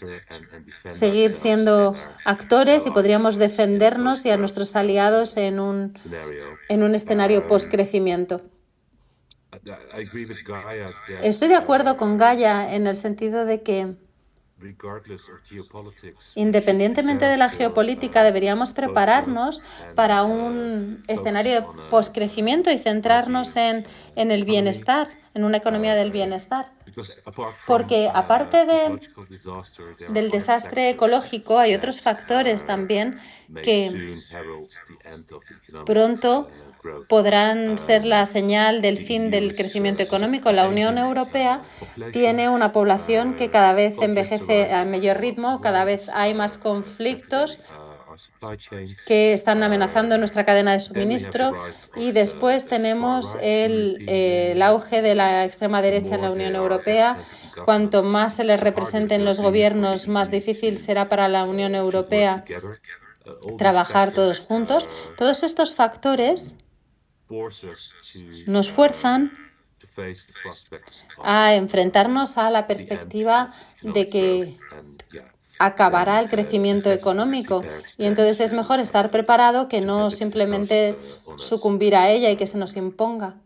seguir siendo actores y podríamos defendernos y a nuestros aliados en un escenario post-crecimiento. Estoy de acuerdo con Gaia en el sentido de que, independientemente de la geopolítica, deberíamos prepararnos para un escenario de poscrecimiento y centrarnos en el bienestar, en una economía del bienestar. Porque aparte del desastre ecológico, hay otros factores también que pronto podrán ser la señal del fin del crecimiento económico. La Unión Europea tiene una población que cada vez envejece a mayor ritmo, cada vez hay más conflictos que están amenazando nuestra cadena de suministro y después tenemos el auge de la extrema derecha en la Unión Europea. Cuanto más se les representen los gobiernos, más difícil será para la Unión Europea trabajar todos juntos. Todos estos factores nos fuerzan a enfrentarnos a la perspectiva de que acabará el crecimiento económico y entonces es mejor estar preparado que no simplemente sucumbir a ella y que se nos imponga,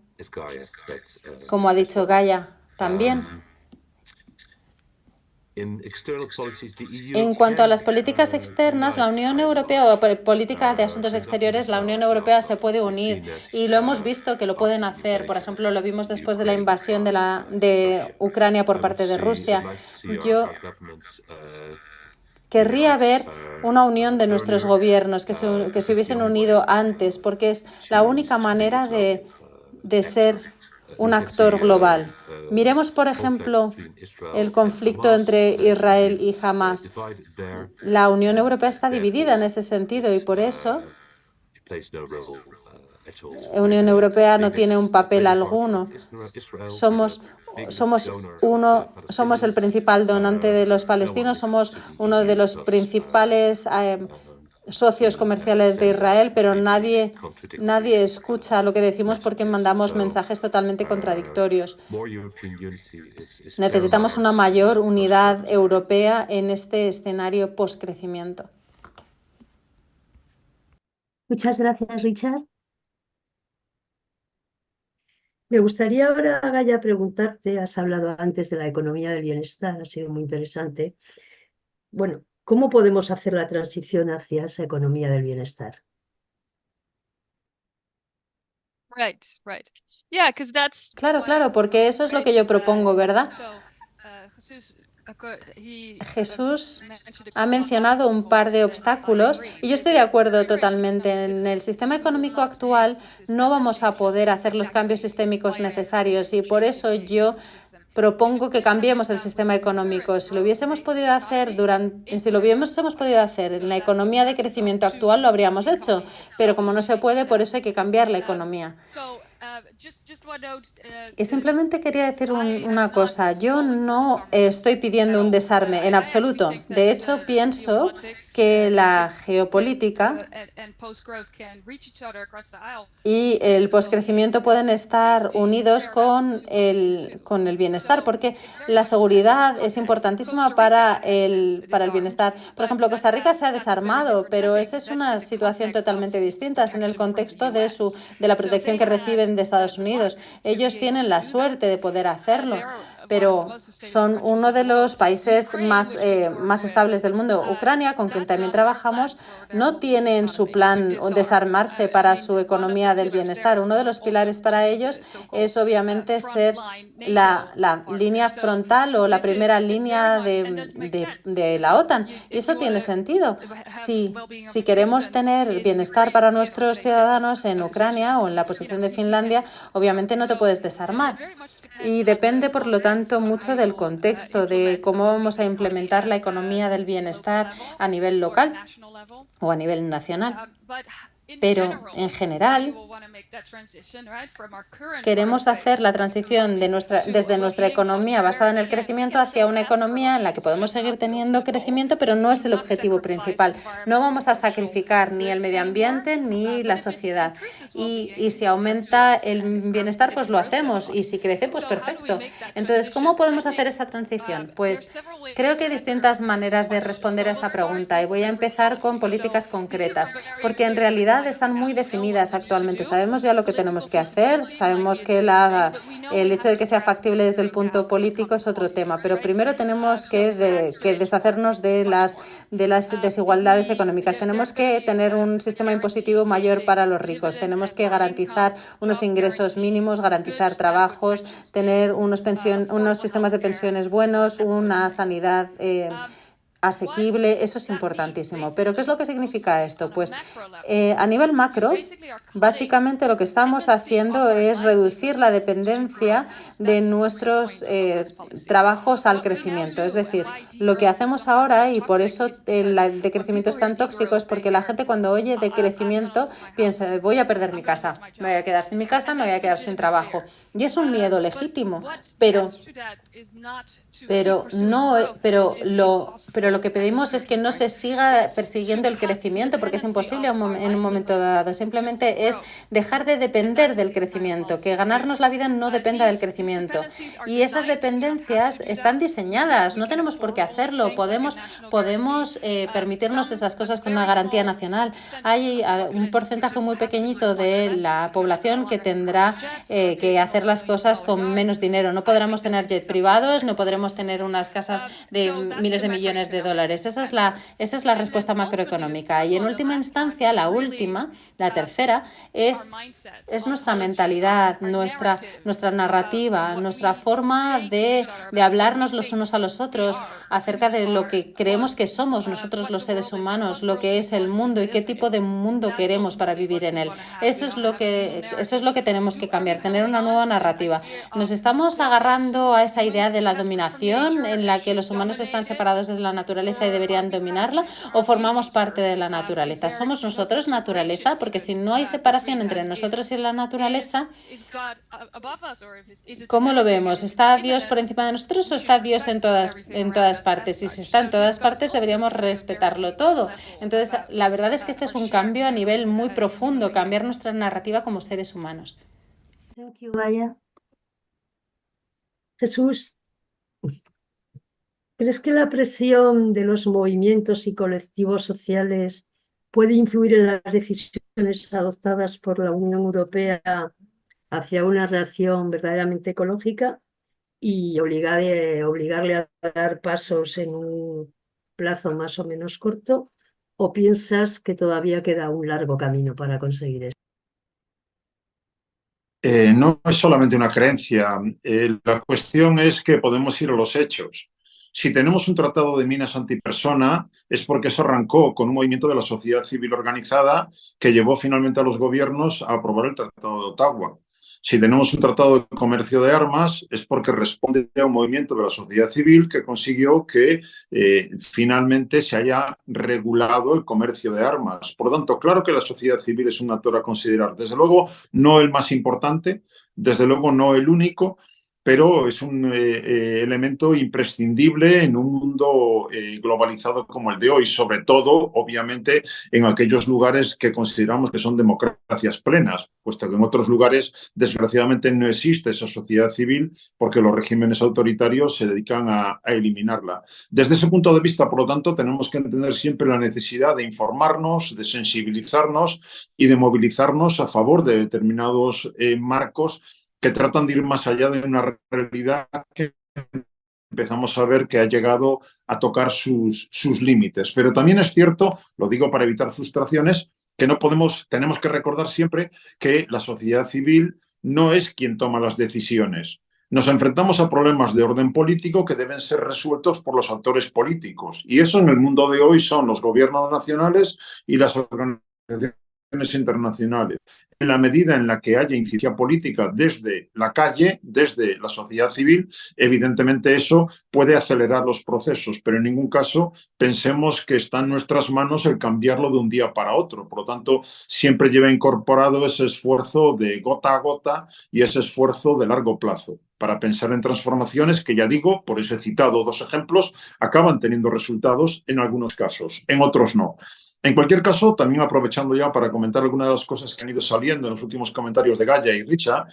como ha dicho Gaia también. En cuanto a las políticas externas, la Unión Europea, o políticas de asuntos exteriores, la Unión Europea se puede unir y lo hemos visto que lo pueden hacer. Por ejemplo, lo vimos después de la invasión de Ucrania por parte de Rusia. Yo querría ver una unión de nuestros gobiernos, que se hubiesen unido antes, porque es la única manera de ser un actor global. Miremos, por ejemplo, el conflicto entre Israel y Hamás. La Unión Europea está dividida en ese sentido y por eso la Unión Europea no tiene un papel alguno. Somos el principal donante de los palestinos, somos uno de los principales socios comerciales de Israel, pero nadie escucha lo que decimos porque mandamos mensajes totalmente contradictorios. Necesitamos una mayor unidad europea en este escenario post-crecimiento. Muchas gracias, Richard. Me gustaría ahora, Gaia, preguntarte, has hablado antes de la economía del bienestar, ha sido muy interesante. Bueno, ¿cómo podemos hacer la transición hacia esa economía del bienestar? Right. Yeah, because that's Claro, porque eso es lo que yo propongo, ¿verdad? Jesús ha mencionado un par de obstáculos y yo estoy de acuerdo totalmente. En el sistema económico actual no vamos a poder hacer los cambios sistémicos necesarios y por eso yo propongo que cambiemos el sistema económico. Si lo hubiésemos podido hacer en la economía de crecimiento actual, lo habríamos hecho, pero como no se puede, por eso hay que cambiar la economía. Y simplemente quería decir una cosa. Yo no estoy pidiendo un desarme en absoluto. De hecho, pienso que la geopolítica y el poscrecimiento pueden estar unidos con el bienestar, porque la seguridad es importantísima para el bienestar. Por ejemplo, Costa Rica se ha desarmado, pero esa es una situación totalmente distinta. Es en el contexto de la protección que reciben de Estados Unidos. Ellos tienen la suerte de poder hacerlo, pero son uno de los países más estables del mundo. Ucrania, con quien también trabajamos, no tiene en su plan desarmarse para su economía del bienestar. Uno de los pilares para ellos es obviamente ser la línea frontal o la primera línea de la OTAN. Y eso tiene sentido. Si queremos tener bienestar para nuestros ciudadanos en Ucrania o en la posición de Finlandia, obviamente no te puedes desarmar. Y depende, por lo tanto, mucho del contexto, de cómo vamos a implementar la economía del bienestar a nivel local o a nivel nacional. Pero en general queremos hacer la transición desde nuestra economía basada en el crecimiento hacia una economía en la que podemos seguir teniendo crecimiento, pero no es el objetivo principal. No vamos a sacrificar ni el medio ambiente ni la sociedad. Y si aumenta el bienestar, pues lo hacemos. Y si crece, pues perfecto. Entonces, ¿cómo podemos hacer esa transición? Pues creo que hay distintas maneras de responder a esa pregunta y voy a empezar con políticas concretas, porque en realidad están muy definidas actualmente. Sabemos ya lo que tenemos que hacer, sabemos que el hecho de que sea factible desde el punto político es otro tema, pero primero tenemos que deshacernos de las desigualdades económicas. Tenemos que tener un sistema impositivo mayor para los ricos, tenemos que garantizar unos ingresos mínimos, garantizar trabajos, tener unos sistemas de pensiones buenos, una sanidad asequible, eso es importantísimo. ¿Pero qué es lo que significa esto? Pues a nivel macro, básicamente lo que estamos haciendo es reducir la dependencia de nuestros trabajos al crecimiento. Es decir, lo que hacemos ahora, y por eso el decrecimiento es tan tóxico, es porque la gente cuando oye decrecimiento piensa, voy a perder mi casa, me voy a quedar sin mi casa, me voy a quedar sin trabajo. Y es un miedo legítimo, pero lo que pedimos es que no se siga persiguiendo el crecimiento, porque es imposible en un momento dado. Simplemente es dejar de depender del crecimiento, que ganarnos la vida no dependa del crecimiento. Y esas dependencias están diseñadas, no tenemos por qué hacerlo. Podemos permitirnos esas cosas con una garantía nacional. Hay un porcentaje muy pequeñito de la población que tendrá que hacer las cosas con menos dinero. No podremos tener jet privados, no podremos tener unas casas de miles de millones de dólares. Esa es la respuesta macroeconómica. Y en última instancia, la tercera, es nuestra mentalidad, nuestra narrativa, nuestra forma de hablarnos los unos a los otros acerca de lo que creemos que somos nosotros los seres humanos, lo que es el mundo y qué tipo de mundo queremos para vivir en él. Eso es lo que tenemos que cambiar, tener una nueva narrativa. Nos estamos agarrando a esa idea de la dominación en la que los humanos están separados de la naturaleza y deberían dominarla, o formamos parte de la naturaleza. ¿Somos nosotros naturaleza? Porque si no hay separación entre nosotros y la naturaleza, ¿cómo lo vemos? ¿Está Dios por encima de nosotros o está Dios en todas partes? Y si está en todas partes, deberíamos respetarlo todo. Entonces, la verdad es que este es un cambio a nivel muy profundo, cambiar nuestra narrativa como seres humanos. Thank you, Maya. Jesús, ¿crees que la presión de los movimientos y colectivos sociales puede influir en las decisiones adoptadas por la Unión Europea hacia una reacción verdaderamente ecológica y obligarle a dar pasos en un plazo más o menos corto? ¿O piensas que todavía queda un largo camino para conseguir eso? No es solamente una creencia. La cuestión es que podemos ir a los hechos. Si tenemos un tratado de minas antipersona, es porque eso arrancó con un movimiento de la sociedad civil organizada que llevó finalmente a los gobiernos a aprobar el Tratado de Ottawa. Si tenemos un tratado de comercio de armas, es porque responde a un movimiento de la sociedad civil que consiguió que finalmente se haya regulado el comercio de armas. Por lo tanto, claro que la sociedad civil es un actor a considerar. Desde luego, no el más importante, desde luego no el único, pero es un elemento imprescindible en un mundo globalizado como el de hoy, sobre todo, obviamente, en aquellos lugares que consideramos que son democracias plenas, puesto que en otros lugares, desgraciadamente, no existe esa sociedad civil porque los regímenes autoritarios se dedican a eliminarla. Desde ese punto de vista, por lo tanto, tenemos que entender siempre la necesidad de informarnos, de sensibilizarnos y de movilizarnos a favor de determinados marcos que tratan de ir más allá de una realidad que empezamos a ver que ha llegado a tocar sus límites. Pero también es cierto, lo digo para evitar frustraciones, que tenemos que recordar siempre que la sociedad civil no es quien toma las decisiones. Nos enfrentamos a problemas de orden político que deben ser resueltos por los actores políticos. Y eso en el mundo de hoy son los gobiernos nacionales y las organizaciones internacionales. En la medida en la que haya incidencia política desde la calle, desde la sociedad civil, evidentemente eso puede acelerar los procesos, pero en ningún caso pensemos que está en nuestras manos el cambiarlo de un día para otro. Por lo tanto, siempre lleva incorporado ese esfuerzo de gota a gota y ese esfuerzo de largo plazo para pensar en transformaciones que, ya digo, por eso he citado 2 ejemplos, acaban teniendo resultados en algunos casos, en otros no. En cualquier caso, también aprovechando ya para comentar algunas de las cosas que han ido saliendo en los últimos comentarios de Gaia y Richa,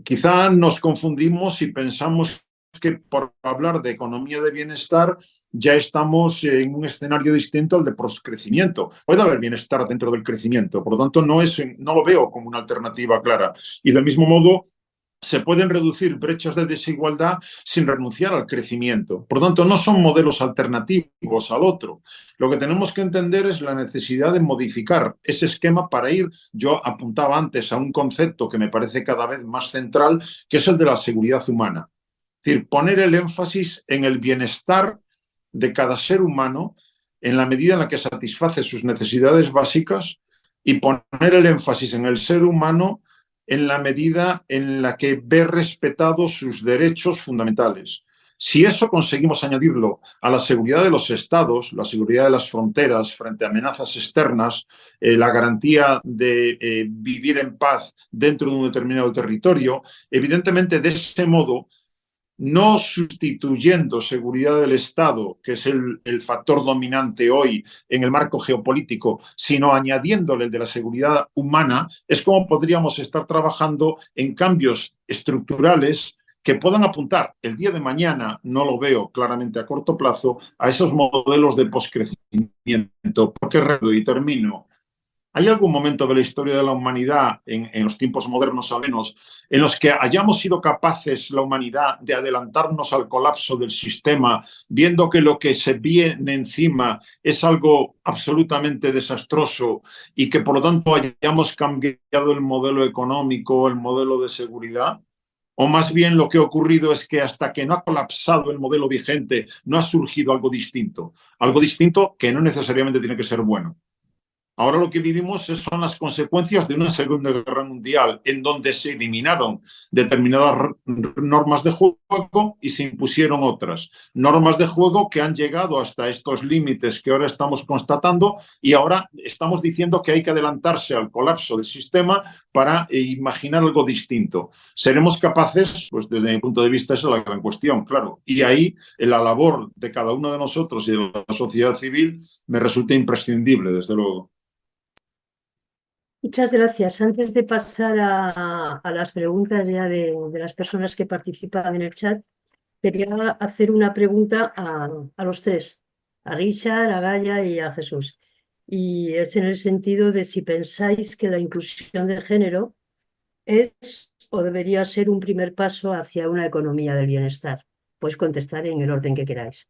quizá nos confundimos y pensamos que por hablar de economía de bienestar ya estamos en un escenario distinto al de proscrecimiento. Puede haber bienestar dentro del crecimiento, por lo tanto no lo veo como una alternativa clara. Y del mismo modo, se pueden reducir brechas de desigualdad sin renunciar al crecimiento. Por lo tanto, no son modelos alternativos al otro. Lo que tenemos que entender es la necesidad de modificar ese esquema para ir, yo apuntaba antes a un concepto que me parece cada vez más central, que es el de la seguridad humana. Es decir, poner el énfasis en el bienestar de cada ser humano en la medida en la que satisface sus necesidades básicas y poner el énfasis en el ser humano en la medida en la que ve respetados sus derechos fundamentales. Si eso conseguimos añadirlo a la seguridad de los estados, la seguridad de las fronteras frente a amenazas externas, la garantía de vivir en paz dentro de un determinado territorio, evidentemente de ese modo, no sustituyendo seguridad del Estado, que es el factor dominante hoy en el marco geopolítico, sino añadiéndole el de la seguridad humana, es como podríamos estar trabajando en cambios estructurales que puedan apuntar el día de mañana, no lo veo claramente a corto plazo, a esos modelos de poscrecimiento. Porque, y termino, ¿hay algún momento de la historia de la humanidad, en los tiempos modernos al menos, en los que hayamos sido capaces, la humanidad, de adelantarnos al colapso del sistema, viendo que lo que se viene encima es algo absolutamente desastroso y que, por lo tanto, hayamos cambiado el modelo económico, el modelo de seguridad? O más bien lo que ha ocurrido es que hasta que no ha colapsado el modelo vigente, no ha surgido algo distinto que no necesariamente tiene que ser bueno. Ahora lo que vivimos son las consecuencias de una Segunda Guerra Mundial, en donde se eliminaron determinadas normas de juego y se impusieron otras. Normas de juego que han llegado hasta estos límites que ahora estamos constatando y ahora estamos diciendo que hay que adelantarse al colapso del sistema para imaginar algo distinto. ¿Seremos capaces? Pues desde mi punto de vista esa es la gran cuestión, claro. Y ahí la labor de cada uno de nosotros y de la sociedad civil me resulta imprescindible, desde luego. Muchas gracias. Antes de pasar a las preguntas ya de las personas que participan en el chat, quería hacer una pregunta a los 3, a Richard, a Gaia y a Jesús. Y es en el sentido de si pensáis que la inclusión de género es o debería ser un primer paso hacia una economía del bienestar. Podéis contestar en el orden que queráis.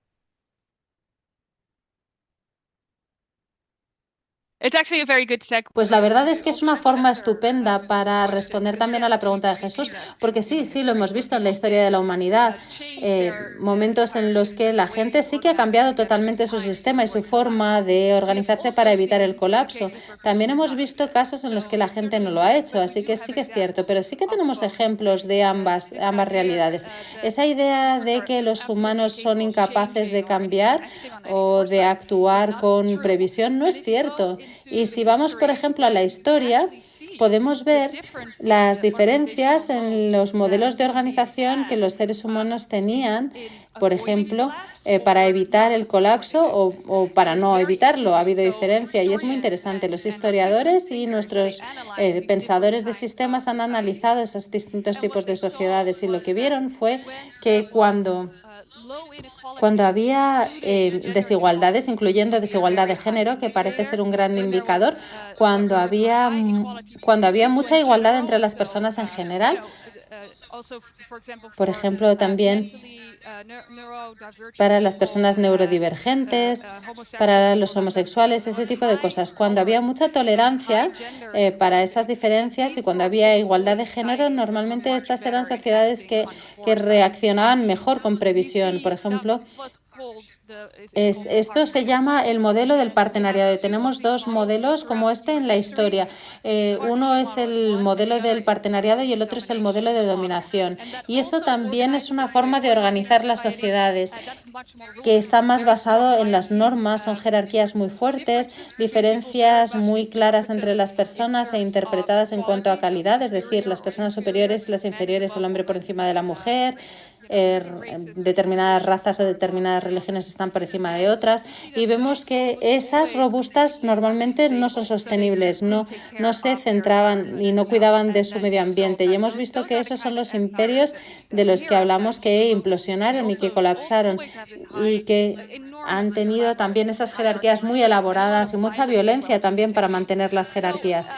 Pues la verdad es que es una forma estupenda para responder también a la pregunta de Jesús, porque sí, lo hemos visto en la historia de la humanidad, momentos en los que la gente sí que ha cambiado totalmente su sistema y su forma de organizarse para evitar el colapso. También hemos visto casos en los que la gente no lo ha hecho, así que sí que es cierto, pero sí que tenemos ejemplos de ambas realidades. Esa idea de que los humanos son incapaces de cambiar o de actuar con previsión no es cierto. Y si vamos, por ejemplo, a la historia, podemos ver las diferencias en los modelos de organización que los seres humanos tenían, por ejemplo, para evitar el colapso o para no evitarlo. Ha habido diferencia y es muy interesante. Los historiadores y nuestros pensadores de sistemas han analizado esos distintos tipos de sociedades y lo que vieron fue que cuando había desigualdades, incluyendo desigualdad de género, que parece ser un gran indicador, cuando había mucha igualdad entre las personas en general, por ejemplo, también para las personas neurodivergentes, para los homosexuales, ese tipo de cosas. Cuando había mucha tolerancia para esas diferencias y cuando había igualdad de género, normalmente estas eran sociedades que reaccionaban mejor con previsión. Por ejemplo, Esto se llama el modelo del partenariado y tenemos dos modelos como este en la historia. Uno es el modelo del partenariado y el otro es el modelo de dominación. Y eso también es una forma de organizar las sociedades que está más basado en las normas, son jerarquías muy fuertes, diferencias muy claras entre las personas e interpretadas en cuanto a calidad, es decir, las personas superiores y las inferiores, el hombre por encima de la mujer. Determinadas razas o determinadas religiones están por encima de otras y vemos que esas robustas normalmente no son sostenibles, no se centraban y no cuidaban de su medio ambiente y hemos visto que esos son los imperios de los que hablamos que implosionaron y que colapsaron y que han tenido también esas jerarquías muy elaboradas y mucha violencia también para mantener las jerarquías.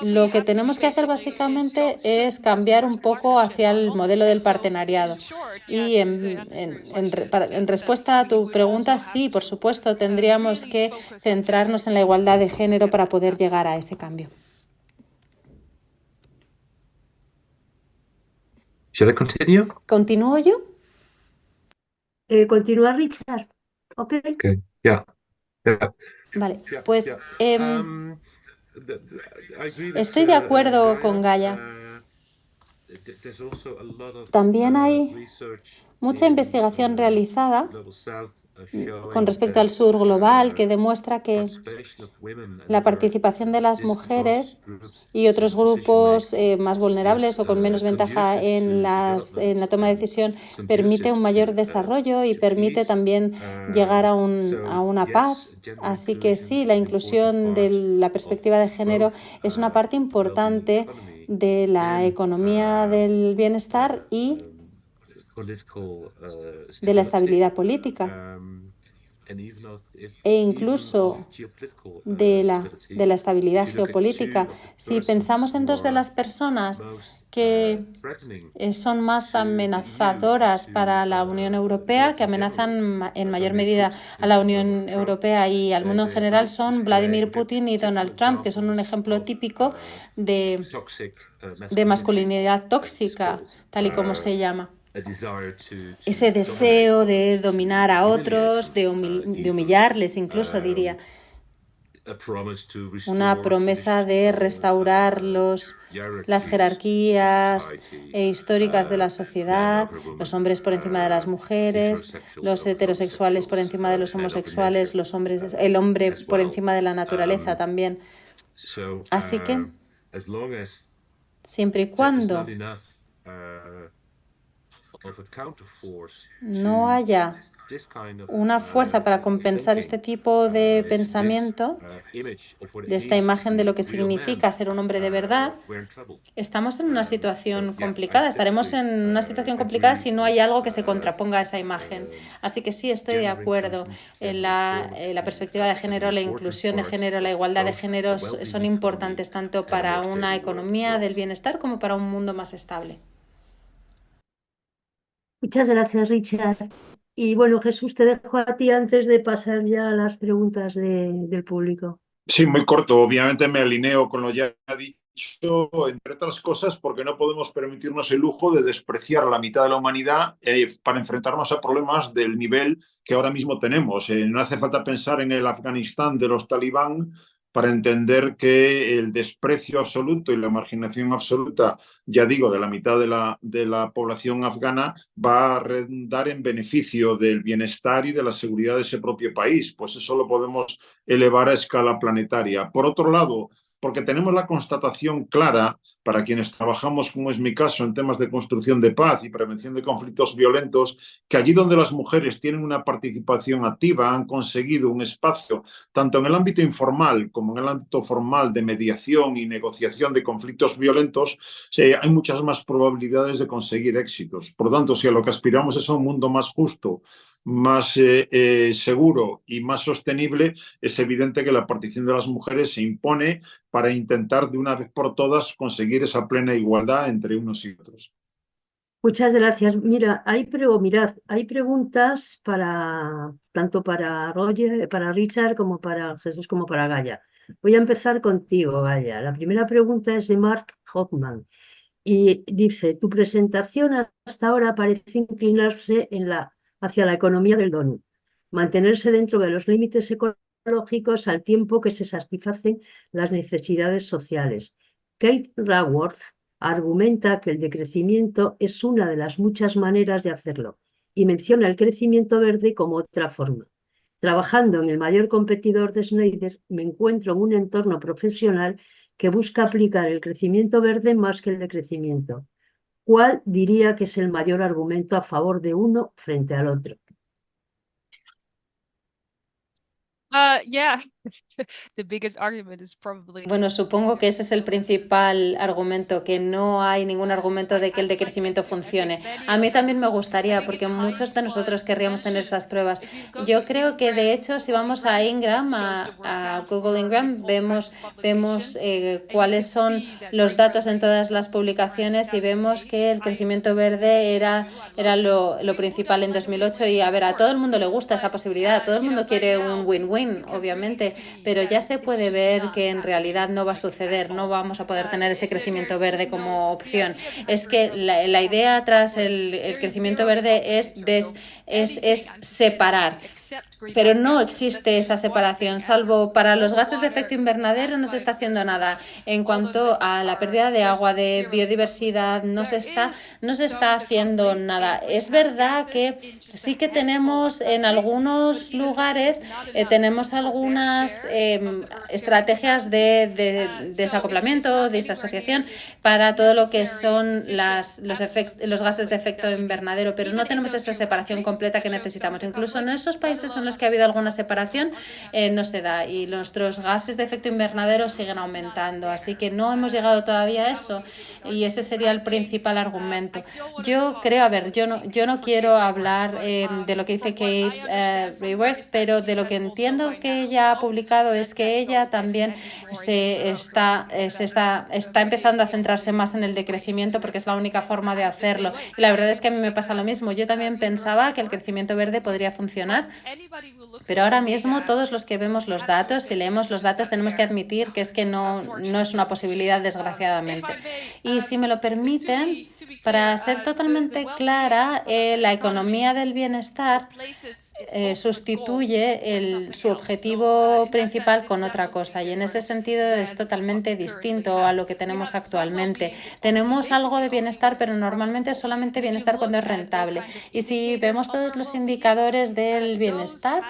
Lo que tenemos que hacer básicamente es cambiar un poco hacia el modelo del partenariado. Y en respuesta a tu pregunta, sí, por supuesto, tendríamos que centrarnos en la igualdad de género para poder llegar a ese cambio. Shall I continue? ¿Continúo yo? Continúa Richard. Okay. Okay. Yeah. Vale, pues estoy de acuerdo con Gaia. También hay mucha investigación realizada con respecto al sur global que demuestra que la participación de las mujeres y otros grupos más vulnerables o con menos ventaja en la toma de decisión permite un mayor desarrollo y permite también llegar a una paz. Así que sí, la inclusión de la perspectiva de género es una parte importante de la economía del bienestar y de la estabilidad política e incluso de la estabilidad geopolítica. Si pensamos en dos de las personas que son más amenazadoras para la Unión Europea, que amenazan en mayor medida a la Unión Europea y al mundo en general, son Vladimir Putin y Donald Trump, que son un ejemplo típico de masculinidad tóxica, tal y como se llama. Ese deseo de dominar a otros, de humillarles incluso, diría. Una promesa de restaurar las jerarquías históricas de la sociedad, los hombres por encima de las mujeres, los heterosexuales por encima de los homosexuales, el hombre por encima de la naturaleza también. Así que, siempre y cuando no haya una fuerza para compensar este tipo de pensamiento, de esta imagen de lo que significa ser un hombre de verdad, estamos en una situación complicada. Estaremos en una situación complicada si no hay algo que se contraponga a esa imagen. Así que sí, estoy de acuerdo en la perspectiva de género, la inclusión de género, la igualdad de géneros son importantes tanto para una economía del bienestar como para un mundo más estable. Muchas gracias, Richard. Y bueno, Jesús, te dejo a ti antes de pasar ya a las preguntas del público. Sí, muy corto. Obviamente me alineo con lo ya dicho, entre otras cosas, porque no podemos permitirnos el lujo de despreciar a la mitad de la humanidad para enfrentarnos a problemas del nivel que ahora mismo tenemos. No hace falta pensar en el Afganistán de los talibán para entender que el desprecio absoluto y la marginación absoluta, ya digo, de la mitad de la población afgana va a redundar en beneficio del bienestar y de la seguridad de ese propio país. Pues eso lo podemos elevar a escala planetaria. Por otro lado, porque tenemos la constatación clara, para quienes trabajamos, como es mi caso, en temas de construcción de paz y prevención de conflictos violentos, que allí donde las mujeres tienen una participación activa, han conseguido un espacio, tanto en el ámbito informal como en el ámbito formal de mediación y negociación de conflictos violentos, hay muchas más probabilidades de conseguir éxitos. Por lo tanto, si a lo que aspiramos es a un mundo más justo, más seguro y más sostenible, es evidente que la participación de las mujeres se impone para intentar de una vez por todas conseguir esa plena igualdad entre unos y otros. Muchas gracias. Mirad, hay preguntas tanto para Roger, para Richard, como para Jesús, como para Gaia. Voy a empezar contigo, Gaia. La primera pregunta es de Mark Hoffman y dice: tu presentación hasta ahora parece inclinarse hacia la economía del donut. mantenerse dentro de los límites ecológicos al tiempo que se satisfacen las necesidades sociales. Kate Raworth argumenta que el decrecimiento es una de las muchas maneras de hacerlo y menciona el crecimiento verde como otra forma. Trabajando en el mayor competidor de Schneider, me encuentro en un entorno profesional que busca aplicar el crecimiento verde más que el decrecimiento. ¿Cuál diría que es el mayor argumento a favor de uno frente al otro? Yeah, the biggest argument is probably Bueno, supongo que ese es el principal argumento, que no hay ningún argumento de que el decrecimiento funcione. A mí también me gustaría, porque muchos de nosotros querríamos tener esas pruebas. Yo creo que, de hecho, si vamos a Ingram, a Google Ingram, vemos cuáles son los datos en todas las publicaciones y vemos que el crecimiento verde era lo principal en 2008. Y, a ver, a todo el mundo le gusta esa posibilidad, todo el mundo quiere un win-win, obviamente, pero ya se puede ver que en realidad no va a suceder, no vamos a poder tener ese crecimiento verde como opción. Es que la idea tras el crecimiento verde es separar. Pero no existe esa separación, salvo para los gases de efecto invernadero no se está haciendo nada. En cuanto a la pérdida de agua, de biodiversidad, no se está haciendo nada. Es verdad que sí que tenemos en algunos lugares, tenemos algunas estrategias de desacoplamiento, de disasociación para todo lo que son los gases de efecto invernadero, pero no tenemos esa separación completa que necesitamos. Incluso en esos países en los que ha habido alguna separación, no se da y nuestros gases de efecto invernadero siguen aumentando. Así que no hemos llegado todavía a eso y ese sería el principal argumento. Yo creo, a ver, yo no quiero hablar de lo que dice Kate Raworth, pero de lo que entiendo que ella ha publicado es que ella también está empezando a centrarse más en el decrecimiento porque es la única forma de hacerlo. Y la verdad es que a mí me pasa lo mismo. Yo también pensaba que el crecimiento verde podría funcionar, pero ahora mismo todos los que vemos los datos, si leemos los datos, tenemos que admitir que es que no es una posibilidad, desgraciadamente. Y si me lo permiten, para ser totalmente clara, la economía del bienestar sustituye su objetivo principal con otra cosa y en ese sentido es totalmente distinto a lo que tenemos actualmente. Tenemos algo de bienestar, pero normalmente es solamente bienestar cuando es rentable. Y si vemos todos los indicadores del bienestar,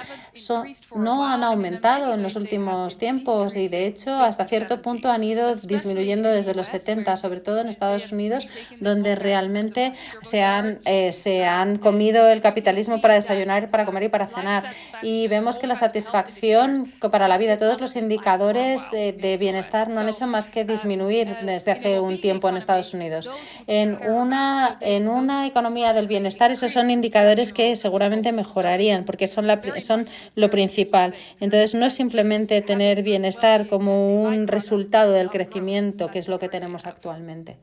no han aumentado en los últimos tiempos y de hecho hasta cierto punto han ido disminuyendo desde los 70, sobre todo en Estados Unidos, donde realmente se han comido el capitalismo para desayunar, para comer y para cenar. Y vemos que la satisfacción para la vida, todos los indicadores de bienestar no han hecho más que disminuir desde hace un tiempo en Estados Unidos. En una economía del bienestar, esos son indicadores que seguramente mejorarían porque son lo principal. Entonces, no es simplemente tener bienestar como un resultado del crecimiento, que es lo que tenemos actualmente.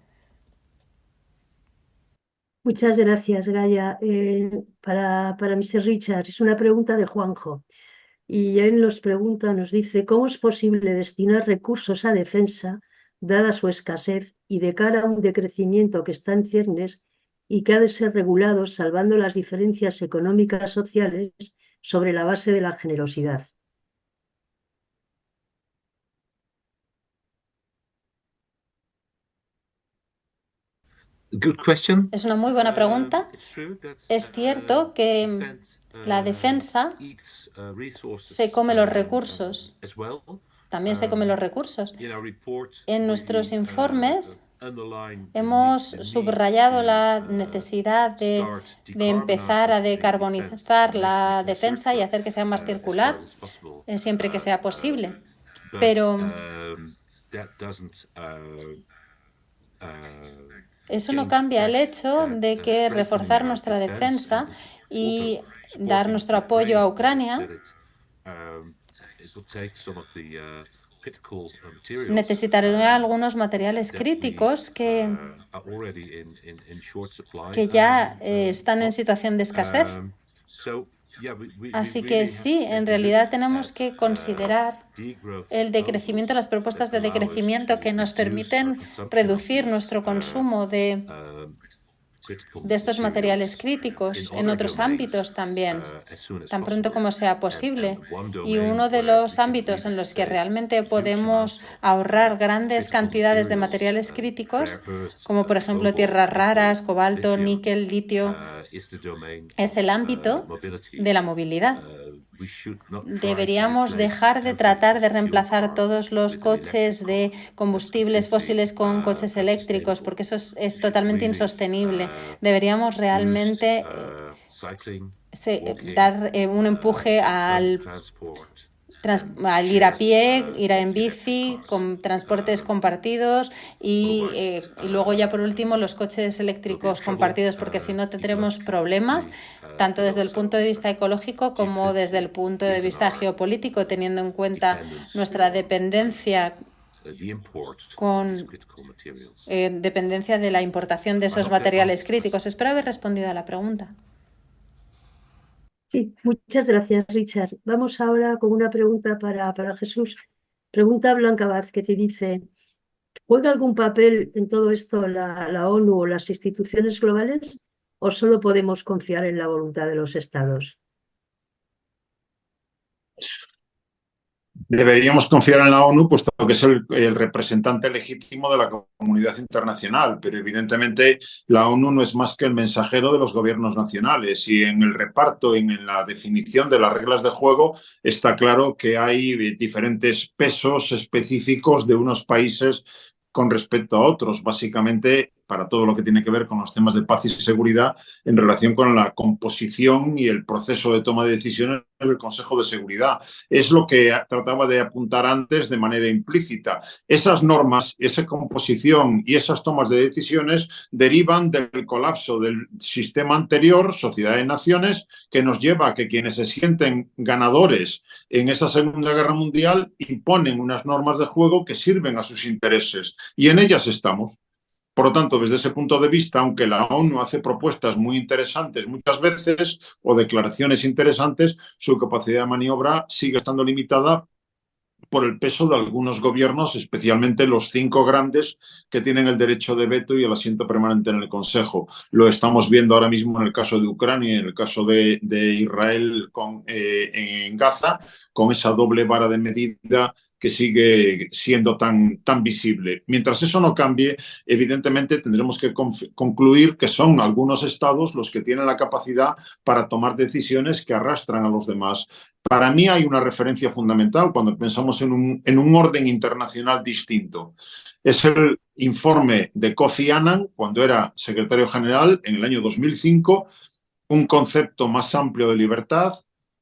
Muchas gracias, Gaia. Para Mr. Richard, es una pregunta de Juanjo. Y él nos dice, ¿cómo es posible destinar recursos a defensa, dada su escasez, y de cara a un decrecimiento que está en ciernes y que ha de ser regulado salvando las diferencias económicas sociales sobre la base de la generosidad? Good question. Es una muy buena pregunta. Es cierto que la defensa se come los recursos. También se come los recursos. En nuestros informes hemos subrayado la necesidad de empezar a decarbonizar la defensa y hacer que sea más circular, siempre que sea posible. Pero eso no cambia el hecho de que reforzar nuestra defensa y dar nuestro apoyo a Ucrania necesitará algunos materiales críticos que ya están en situación de escasez. Así que sí, en realidad tenemos que considerar el decrecimiento, las propuestas de decrecimiento que nos permiten reducir nuestro consumo de de estos materiales críticos en otros ámbitos también, tan pronto como sea posible. Y uno de los ámbitos en los que realmente podemos ahorrar grandes cantidades de materiales críticos, como por ejemplo tierras raras, cobalto, níquel, litio, es el ámbito de la movilidad. Deberíamos dejar de tratar de reemplazar todos los coches de combustibles fósiles con coches eléctricos, porque eso es totalmente insostenible. Deberíamos realmente dar un empuje al ir a pie, ir en bici, con transportes compartidos y luego ya por último los coches eléctricos compartidos, porque si no tendremos problemas tanto desde el punto de vista ecológico como desde el punto de vista geopolítico, teniendo en cuenta nuestra dependencia dependencia de la importación de esos materiales críticos. Espero haber respondido a la pregunta. Sí, muchas gracias, Richard. Vamos ahora con una pregunta para Jesús. Pregunta Blanca Vázquez y dice, ¿juega algún papel en todo esto la ONU o las instituciones globales o solo podemos confiar en la voluntad de los estados? Deberíamos confiar en la ONU, puesto que es el representante legítimo de la comunidad internacional, pero evidentemente la ONU no es más que el mensajero de los gobiernos nacionales y en el reparto, en la definición de las reglas de juego, está claro que hay diferentes pesos específicos de unos países con respecto a otros, básicamente para todo lo que tiene que ver con los temas de paz y seguridad en relación con la composición y el proceso de toma de decisiones del Consejo de Seguridad. Es lo que trataba de apuntar antes de manera implícita. Esas normas, esa composición y esas tomas de decisiones derivan del colapso del sistema anterior, Sociedad de Naciones, que nos lleva a que quienes se sienten ganadores en esa Segunda Guerra Mundial imponen unas normas de juego que sirven a sus intereses y en ellas estamos. Por lo tanto, desde ese punto de vista, aunque la ONU hace propuestas muy interesantes muchas veces o declaraciones interesantes, su capacidad de maniobra sigue estando limitada por el peso de algunos gobiernos, especialmente los 5 grandes que tienen el derecho de veto y el asiento permanente en el Consejo. Lo estamos viendo ahora mismo en el caso de Ucrania y en el caso de Israel en Gaza, con esa doble vara de medida que sigue siendo tan visible. Mientras eso no cambie, evidentemente tendremos que concluir que son algunos estados los que tienen la capacidad para tomar decisiones que arrastran a los demás. Para mí hay una referencia fundamental cuando pensamos en un orden internacional distinto. Es el informe de Kofi Annan, cuando era secretario general en el año 2005, un concepto más amplio de libertad,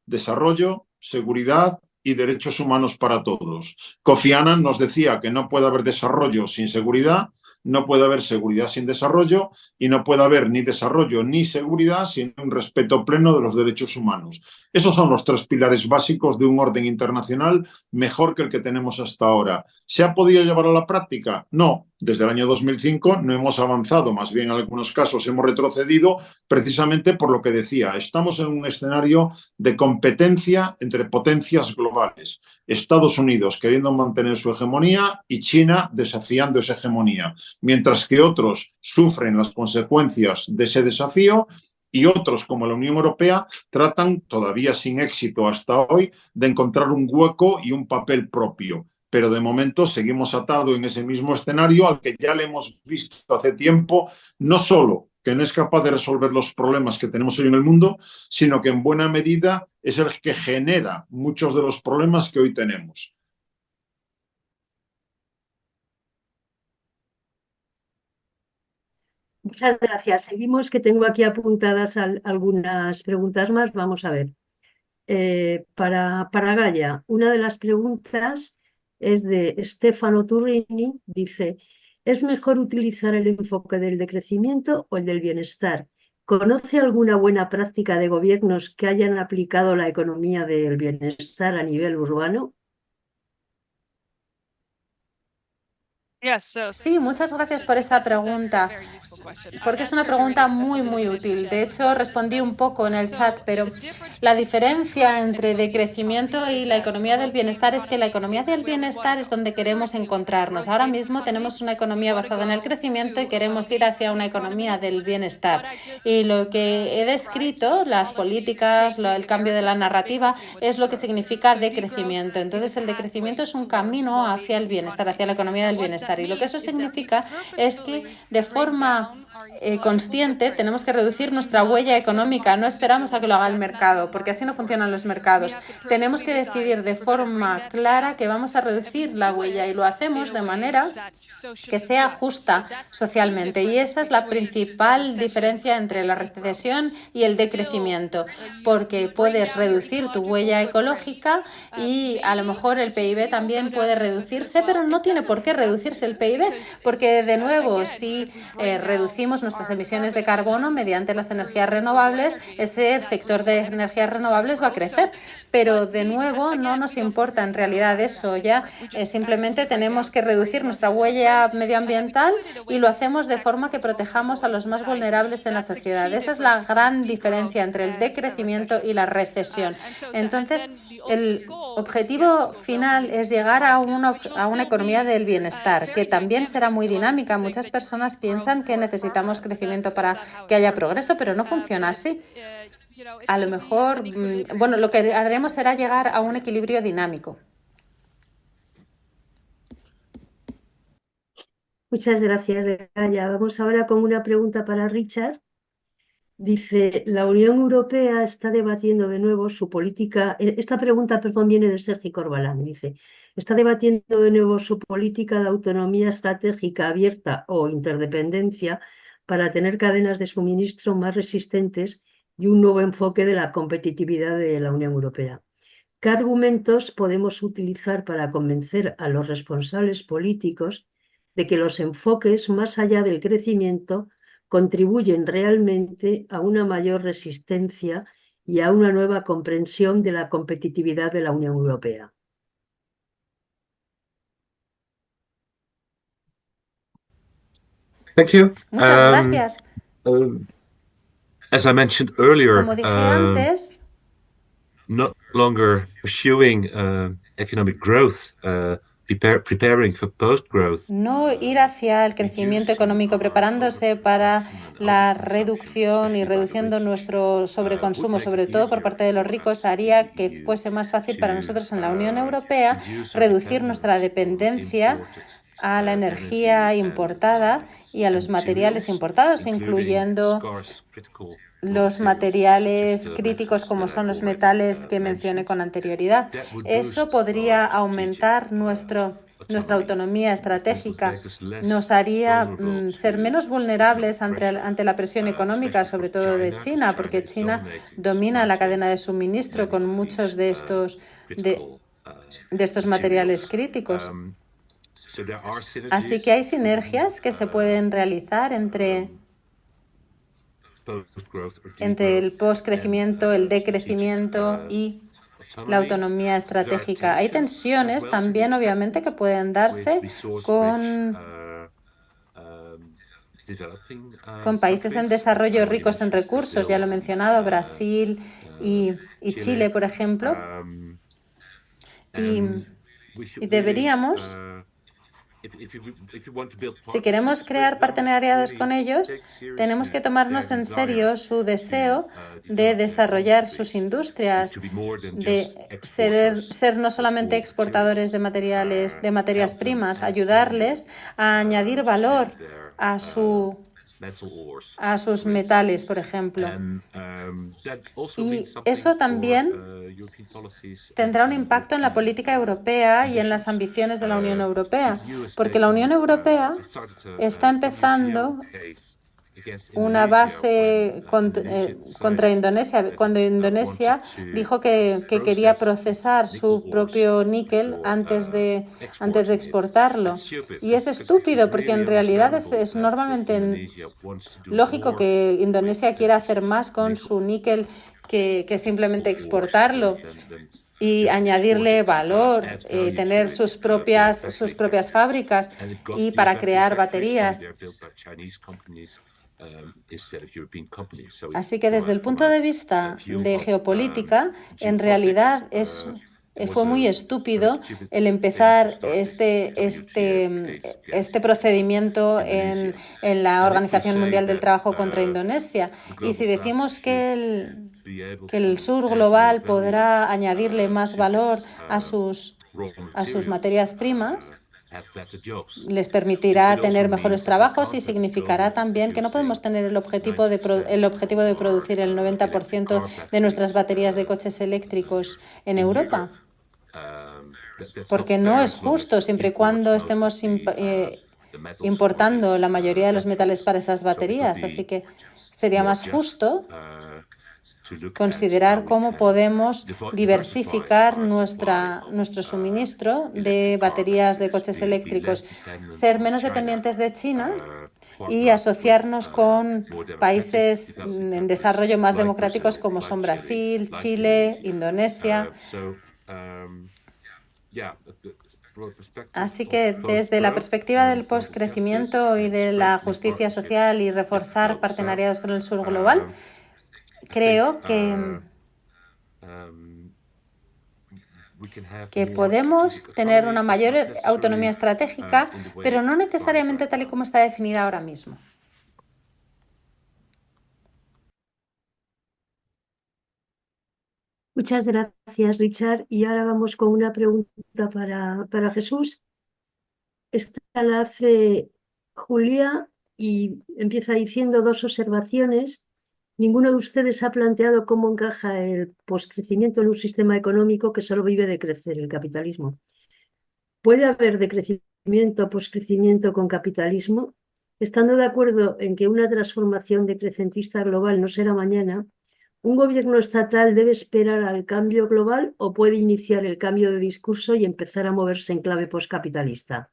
desarrollo, seguridad y derechos humanos para todos. Kofi Annan nos decía que no puede haber desarrollo sin seguridad, no puede haber seguridad sin desarrollo y no puede haber ni desarrollo ni seguridad sin un respeto pleno de los derechos humanos. Esos son los 3 pilares básicos de un orden internacional mejor que el que tenemos hasta ahora. ¿Se ha podido llevar a la práctica? No. Desde el año 2005 no hemos avanzado, más bien en algunos casos hemos retrocedido precisamente por lo que decía. Estamos en un escenario de competencia entre potencias globales. Estados Unidos queriendo mantener su hegemonía y China desafiando esa hegemonía, mientras que otros sufren las consecuencias de ese desafío y otros, como la Unión Europea, tratan, todavía sin éxito hasta hoy, de encontrar un hueco y un papel propio. Pero de momento seguimos atados en ese mismo escenario al que ya le hemos visto hace tiempo, no solo que no es capaz de resolver los problemas que tenemos hoy en el mundo, sino que en buena medida es el que genera muchos de los problemas que hoy tenemos. Muchas gracias. Seguimos, que tengo aquí apuntadas algunas preguntas más. Vamos a ver. Para Gaia, una de las preguntas es de Stefano Turrini. Dice, ¿es mejor utilizar el enfoque del decrecimiento o el del bienestar? ¿Conoce alguna buena práctica de gobiernos que hayan aplicado la economía del bienestar a nivel urbano? Sí, muchas gracias por esa pregunta, porque es una pregunta muy, muy útil. De hecho, respondí un poco en el chat, pero la diferencia entre decrecimiento y la economía del bienestar es que la economía del bienestar es donde queremos encontrarnos. Ahora mismo tenemos una economía basada en el crecimiento y queremos ir hacia una economía del bienestar. Y lo que he descrito, las políticas, el cambio de la narrativa, es lo que significa decrecimiento. Entonces, el decrecimiento es un camino hacia el bienestar, hacia la economía del bienestar. Y lo que eso significa es que de forma consciente tenemos que reducir nuestra huella económica. No esperamos a que lo haga el mercado, porque así no funcionan los mercados. Tenemos que decidir de forma clara que vamos a reducir la huella y lo hacemos de manera que sea justa socialmente. Y esa es la principal diferencia entre la recesión y el decrecimiento, porque puedes reducir tu huella ecológica y a lo mejor el PIB también puede reducirse, pero no tiene por qué reducirse el PIB, porque de nuevo, si reducimos nuestras emisiones de carbono mediante las energías renovables, ese sector de energías renovables va a crecer. Pero de nuevo, no nos importa en realidad eso ya. Simplemente tenemos que reducir nuestra huella medioambiental y lo hacemos de forma que protejamos a los más vulnerables de la sociedad. Esa es la gran diferencia entre el decrecimiento y la recesión. Entonces, el objetivo final es llegar a una economía del bienestar, que también será muy dinámica. Muchas personas piensan que necesitamos crecimiento para que haya progreso, pero no funciona así. A lo mejor, bueno, lo que haremos será llegar a un equilibrio dinámico. Muchas gracias, Gaya. Vamos ahora con una pregunta para Richard. Dice, la Unión Europea está debatiendo de nuevo su política. Esta pregunta, perdón, viene de Sergi Corbalán. Dice, está debatiendo de nuevo su política de autonomía estratégica abierta o interdependencia para tener cadenas de suministro más resistentes y un nuevo enfoque de la competitividad de la Unión Europea. ¿Qué argumentos podemos utilizar para convencer a los responsables políticos de que los enfoques más allá del crecimiento contribuyen realmente a una mayor resistencia y a una nueva comprensión de la competitividad de la Unión Europea? Thank you. Muchas gracias. As I mentioned earlier, Como dije antes, not longer pursuing economic growth, preparing for post-growth. no ir hacia el crecimiento económico, preparándose para la reducción y reduciendo nuestro sobreconsumo, sobre todo por parte de los ricos, haría que fuese más fácil para nosotros en la Unión Europea reducir nuestra dependencia a la energía importada y a los materiales importados, incluyendo los materiales críticos como son los metales que mencioné con anterioridad. Eso podría aumentar nuestra autonomía estratégica, nos haría ser menos vulnerables ante la presión económica, sobre todo de China, porque China domina la cadena de suministro con muchos de estos materiales críticos. Así que hay sinergias que se pueden realizar entre el postcrecimiento, el decrecimiento y la autonomía estratégica. Hay tensiones también, obviamente, que pueden darse con países en desarrollo ricos en recursos, ya lo he mencionado, Brasil y Chile, por ejemplo. Y deberíamos, si queremos crear partenariados con ellos, tenemos que tomarnos en serio su deseo de desarrollar sus industrias, de ser no solamente exportadores de materias primas, ayudarles a añadir valor a sus metales, por ejemplo. Y eso también tendrá un impacto en la política europea y en las ambiciones de la Unión Europea, porque la Unión Europea está empezando una base contra Indonesia, cuando Indonesia dijo que quería procesar su propio níquel antes de exportarlo. Y es estúpido, porque en realidad es normalmente lógico que Indonesia quiera hacer más con su níquel que simplemente exportarlo. y añadirle valor, tener sus propias fábricas y para crear baterías. Así que desde el punto de vista de geopolítica, en realidad fue muy estúpido el empezar este procedimiento en la Organización Mundial del Trabajo contra Indonesia. Y si decimos que el sur global podrá añadirle más valor a sus materias primas, les permitirá tener mejores trabajos y significará también que no podemos tener el objetivo de producir el 90% de nuestras baterías de coches eléctricos en Europa. Porque no es justo siempre y cuando estemos importando la mayoría de los metales para esas baterías. Así que sería más justo considerar cómo podemos diversificar nuestro suministro de baterías de coches eléctricos, ser menos dependientes de China y asociarnos con países en desarrollo más democráticos como son Brasil, Chile, Indonesia. Así que desde la perspectiva del postcrecimiento y de la justicia social y reforzar partenariados con el sur global, creo que podemos tener una mayor autonomía estratégica, pero no necesariamente tal y como está definida ahora mismo. Muchas gracias, Richard. Y ahora vamos con una pregunta para Jesús. Esta la hace Julia y empieza diciendo 2 observaciones. Ninguno de ustedes ha planteado cómo encaja el poscrecimiento en un sistema económico que solo vive de crecer, el capitalismo. ¿Puede haber decrecimiento o poscrecimiento con capitalismo? Estando de acuerdo en que una transformación decrecentista global no será mañana, ¿un gobierno estatal debe esperar al cambio global o puede iniciar el cambio de discurso y empezar a moverse en clave poscapitalista?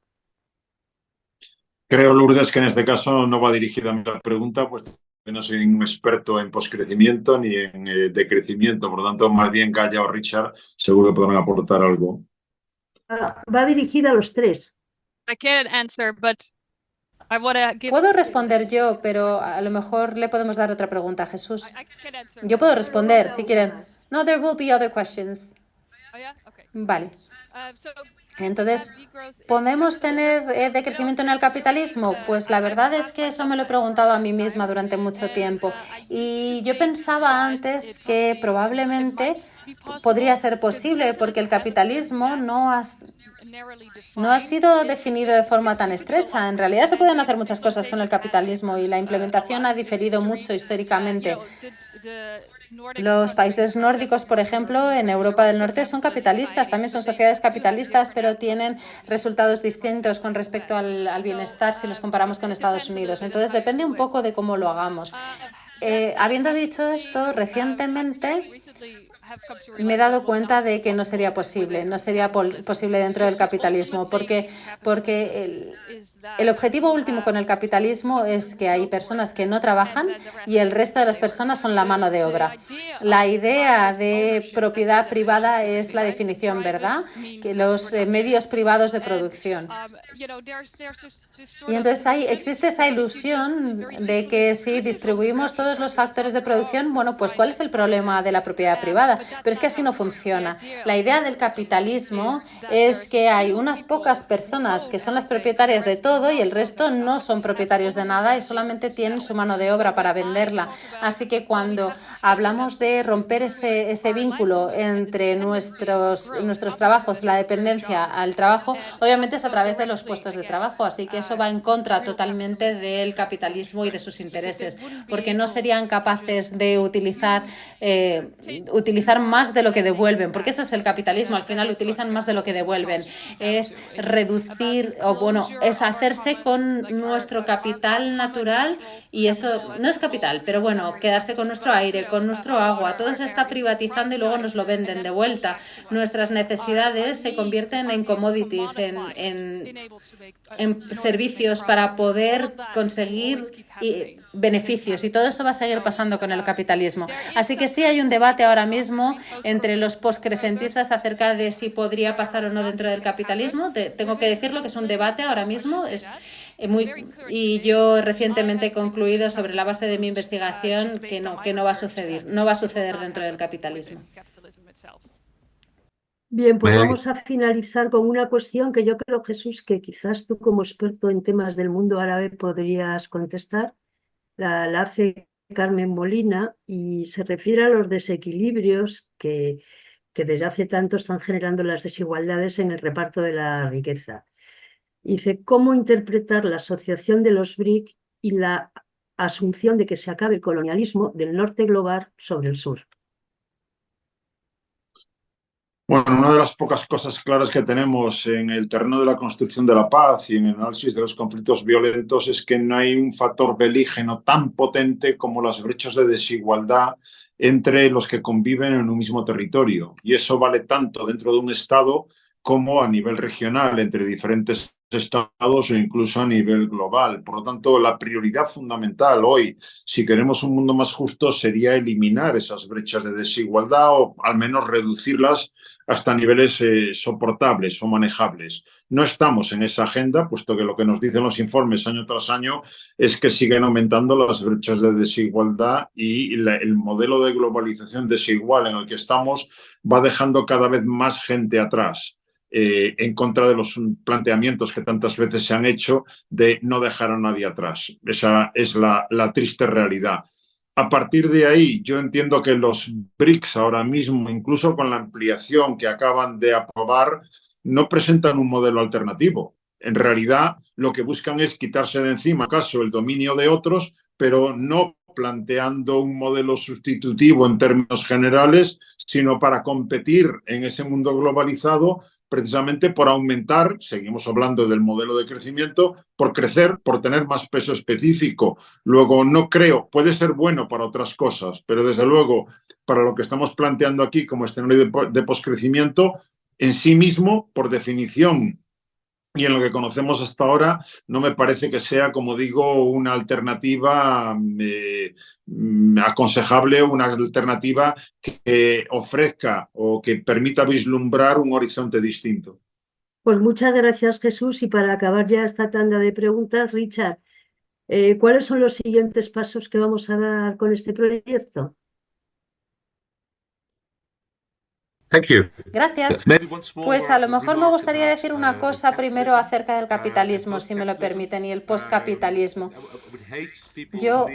Creo, Lourdes, que en este caso no va dirigida a mi pregunta, pues no soy un experto en poscrecimiento ni en decrecimiento, por lo tanto, más bien Gaia o Richard seguro que podrán aportar algo. Va dirigida a los 3. I can't answer, but I want to give. Puedo responder yo, pero a lo mejor le podemos dar otra pregunta a Jesús. I can answer. Yo puedo responder si quieren. No, there will be other questions. Oh, yeah? Okay. Vale. So, Entonces, ¿podemos tener decrecimiento en el capitalismo? Pues la verdad es que eso me lo he preguntado a mí misma durante mucho tiempo. Y yo pensaba antes que probablemente podría ser posible porque el capitalismo no ha sido definido de forma tan estrecha. En realidad se pueden hacer muchas cosas con el capitalismo y la implementación ha diferido mucho históricamente. Los países nórdicos, por ejemplo, en Europa del Norte son capitalistas, también son sociedades capitalistas, pero tienen resultados distintos con respecto al bienestar si los comparamos con Estados Unidos. Entonces, depende un poco de cómo lo hagamos. Habiendo dicho esto, recientemente me he dado cuenta de que no sería posible dentro del capitalismo, porque el objetivo último con el capitalismo es que hay personas que no trabajan y el resto de las personas son la mano de obra. La idea de propiedad privada es la definición, ¿verdad? Que los medios privados de producción. Y entonces existe esa ilusión de que si distribuimos todos los factores de producción, bueno, pues ¿cuál es el problema de la propiedad privada? Pero es que así no funciona. La idea del capitalismo es que hay unas pocas personas que son las propietarias de todo y el resto no son propietarios de nada y solamente tienen su mano de obra para venderla. Así que cuando hablamos de romper ese vínculo entre nuestros trabajos, la dependencia al trabajo, obviamente es a través de los puestos de trabajo. Así que eso va en contra totalmente del capitalismo y de sus intereses, porque no serían capaces de utilizar más de lo que devuelven, porque eso es el capitalismo, al final utilizan más de lo que devuelven. Es reducir, es hacerse con nuestro capital natural y eso no es capital, pero bueno, quedarse con nuestro aire, con nuestro agua, todo se está privatizando y luego nos lo venden de vuelta. Nuestras necesidades se convierten en commodities, en servicios para poder conseguir beneficios, y todo eso va a seguir pasando con el capitalismo. Así que sí hay un debate ahora mismo entre los postcrecentistas acerca de si podría pasar o no dentro del capitalismo. Tengo que decirlo que es un debate ahora mismo, y yo recientemente he concluido sobre la base de mi investigación que no va a suceder dentro del capitalismo. Bien, pues May I- vamos a finalizar con una cuestión que yo creo, Jesús, que quizás tú como experto en temas del mundo árabe podrías contestar. La hace Carmen Molina y se refiere a los desequilibrios que desde hace tanto están generando las desigualdades en el reparto de la riqueza. Dice, ¿cómo interpretar la asociación de los BRIC y la asunción de que se acabe el colonialismo del norte global sobre el sur? Bueno, una de las pocas cosas claras que tenemos en el terreno de la construcción de la paz y en el análisis de los conflictos violentos es que no hay un factor belígeno tan potente como las brechas de desigualdad entre los que conviven en un mismo territorio. Y eso vale tanto dentro de un Estado como a nivel regional, entre diferentes estados o incluso a nivel global. Por lo tanto, la prioridad fundamental hoy, si queremos un mundo más justo, sería eliminar esas brechas de desigualdad o al menos reducirlas hasta niveles soportables o manejables. No estamos en esa agenda, puesto que lo que nos dicen los informes año tras año es que siguen aumentando las brechas de desigualdad y el modelo de globalización desigual en el que estamos va dejando cada vez más gente atrás. En contra de los planteamientos que tantas veces se han hecho de no dejar a nadie atrás. Esa es la triste realidad. A partir de ahí, yo entiendo que los BRICS ahora mismo, incluso con la ampliación que acaban de aprobar, no presentan un modelo alternativo. En realidad, lo que buscan es quitarse de encima, acaso, el dominio de otros, pero no planteando un modelo sustitutivo en términos generales, sino para competir en ese mundo globalizado precisamente por aumentar, seguimos hablando del modelo de crecimiento, por crecer, por tener más peso específico. Luego, no creo, puede ser bueno para otras cosas, pero desde luego, para lo que estamos planteando aquí como escenario de poscrecimiento, en sí mismo, por definición, y en lo que conocemos hasta ahora, no me parece que sea, como digo, una alternativa aconsejable, una alternativa que ofrezca o que permita vislumbrar un horizonte distinto. Pues muchas gracias, Jesús. Y para acabar ya esta tanda de preguntas, Richard, ¿cuáles son los siguientes pasos que vamos a dar con este proyecto? Thank you. Gracias. Pues a lo mejor me gustaría decir una cosa primero acerca del capitalismo, si me lo permiten, y el postcapitalismo. Yo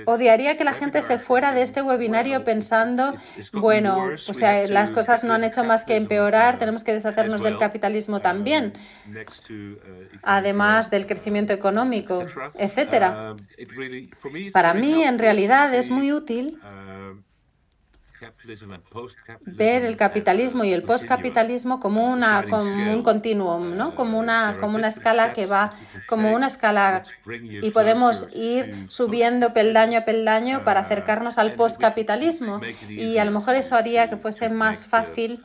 odiaría que la gente se fuera de este webinario pensando, bueno, o sea, las cosas no han hecho más que empeorar, tenemos que deshacernos del capitalismo también, además del crecimiento económico, etcétera. Para mí, en realidad, es muy útil ver el capitalismo y el postcapitalismo como un continuum, ¿no? Como una escala que va, como una escala, y podemos ir subiendo peldaño a peldaño para acercarnos al postcapitalismo, y a lo mejor eso haría que fuese más fácil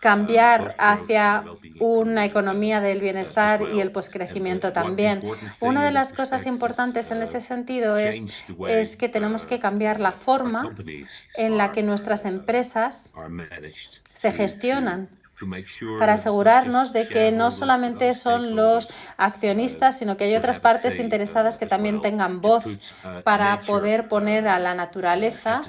cambiar hacia una economía del bienestar y el poscrecimiento también. Una de las cosas importantes en ese sentido es que tenemos que cambiar la forma en la que nuestras empresas se gestionan, para asegurarnos de que no solamente son los accionistas, sino que hay otras partes interesadas que también tengan voz, para poder poner a la naturaleza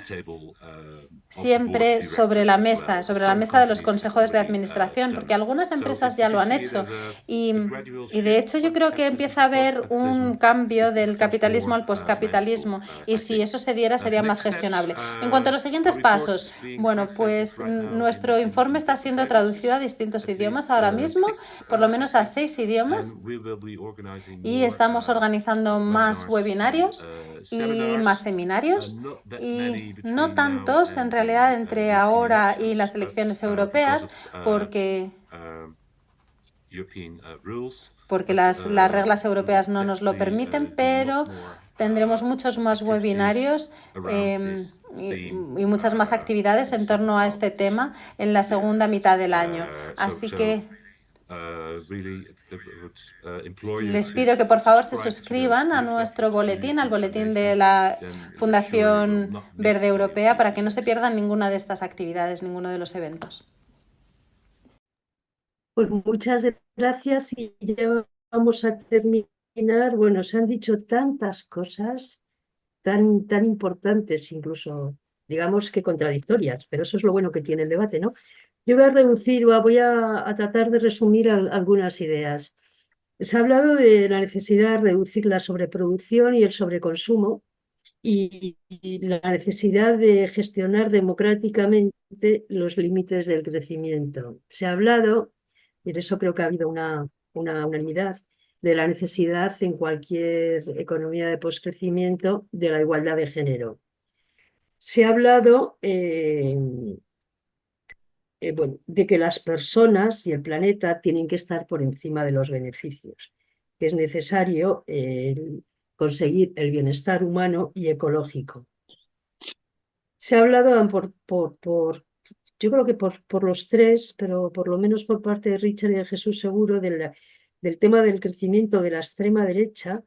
siempre sobre la mesa de los consejos de administración, porque algunas empresas ya lo han hecho, y de hecho yo creo que empieza a haber un cambio del capitalismo al poscapitalismo, y si eso se diera sería más gestionable. En cuanto a los siguientes pasos, bueno, pues nuestro informe está siendo traducido a distintos idiomas ahora mismo, por lo menos a 6 idiomas, y estamos organizando más webinarios y más seminarios, y no tantos en realidad entre ahora y las elecciones europeas, porque las reglas europeas no nos lo permiten, pero tendremos muchos más webinarios y muchas más actividades en torno a este tema en la segunda mitad del año. Así que Les pido que por favor se suscriban a nuestro boletín, al boletín de la Fundación Verde Europea, para que no se pierdan ninguna de estas actividades, ninguno de los eventos. Pues muchas gracias y ya vamos a terminar. Bueno, se han dicho tantas cosas tan importantes, incluso digamos que contradictorias, pero eso es lo bueno que tiene el debate, ¿no? Yo voy a reducir, voy a tratar de resumir algunas ideas. Se ha hablado de la necesidad de reducir la sobreproducción y el sobreconsumo y la necesidad de gestionar democráticamente los límites del crecimiento. Se ha hablado, y en eso creo que ha habido una unanimidad, de la necesidad en cualquier economía de poscrecimiento de la igualdad de género. Se ha hablado bueno, de que las personas y el planeta tienen que estar por encima de los beneficios, que es necesario conseguir el bienestar humano y ecológico. Se ha hablado yo creo que por los tres, pero por lo menos por parte de Richard y de Jesús seguro, del tema del crecimiento de la extrema derecha,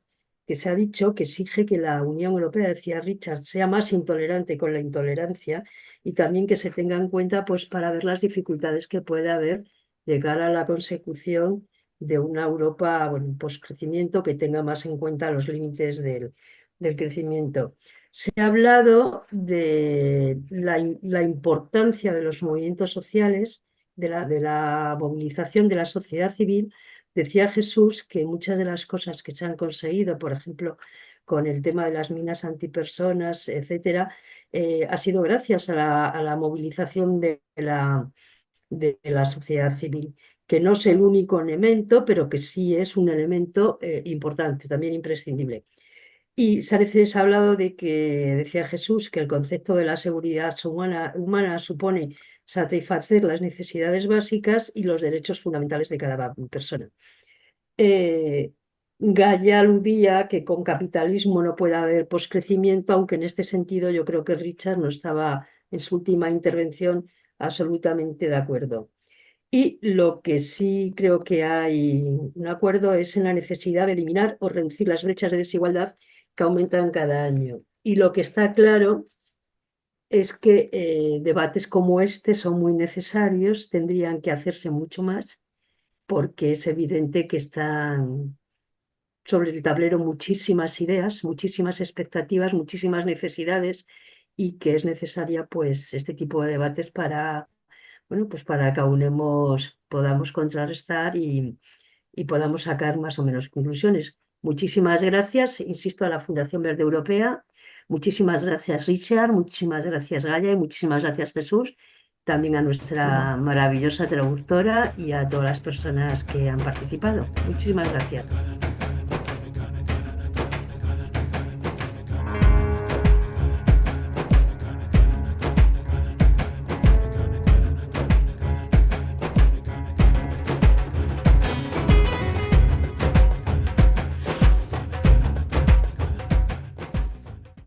que se ha dicho que exige que la Unión Europea, decía Richard, sea más intolerante con la intolerancia y también que se tenga en cuenta pues, para ver las dificultades que puede haber de cara a la consecución de una Europa, bueno, postcrecimiento que tenga más en cuenta los límites del crecimiento. Se ha hablado de la importancia de los movimientos sociales, de la movilización de la sociedad civil. Decía Jesús que muchas de las cosas que se han conseguido, por ejemplo, con el tema de las minas antipersonas, etcétera, ha sido gracias a la movilización de la sociedad civil, que no es el único elemento, pero que sí es un elemento importante, también imprescindible. Y se ha hablado de que, decía Jesús, que el concepto de la seguridad humana supone satisfacer las necesidades básicas y los derechos fundamentales de cada persona. Gaia aludía que con capitalismo no puede haber poscrecimiento, aunque en este sentido yo creo que Richard no estaba en su última intervención absolutamente de acuerdo. Y lo que sí creo que hay un acuerdo es en la necesidad de eliminar o reducir las brechas de desigualdad que aumentan cada año. Y lo que está claro es que debates como este son muy necesarios, tendrían que hacerse mucho más, porque es evidente que están sobre el tablero muchísimas ideas, muchísimas expectativas, muchísimas necesidades, y que es necesaria pues este tipo de debates para, bueno, pues para que aunemos, podamos contrarrestar y podamos sacar más o menos conclusiones. Muchísimas gracias, insisto, a la Fundación Verde Europea. Muchísimas gracias, Richard. Muchísimas gracias, Gaia. Y muchísimas gracias, Jesús. También a nuestra maravillosa traductora y a todas las personas que han participado. Muchísimas gracias.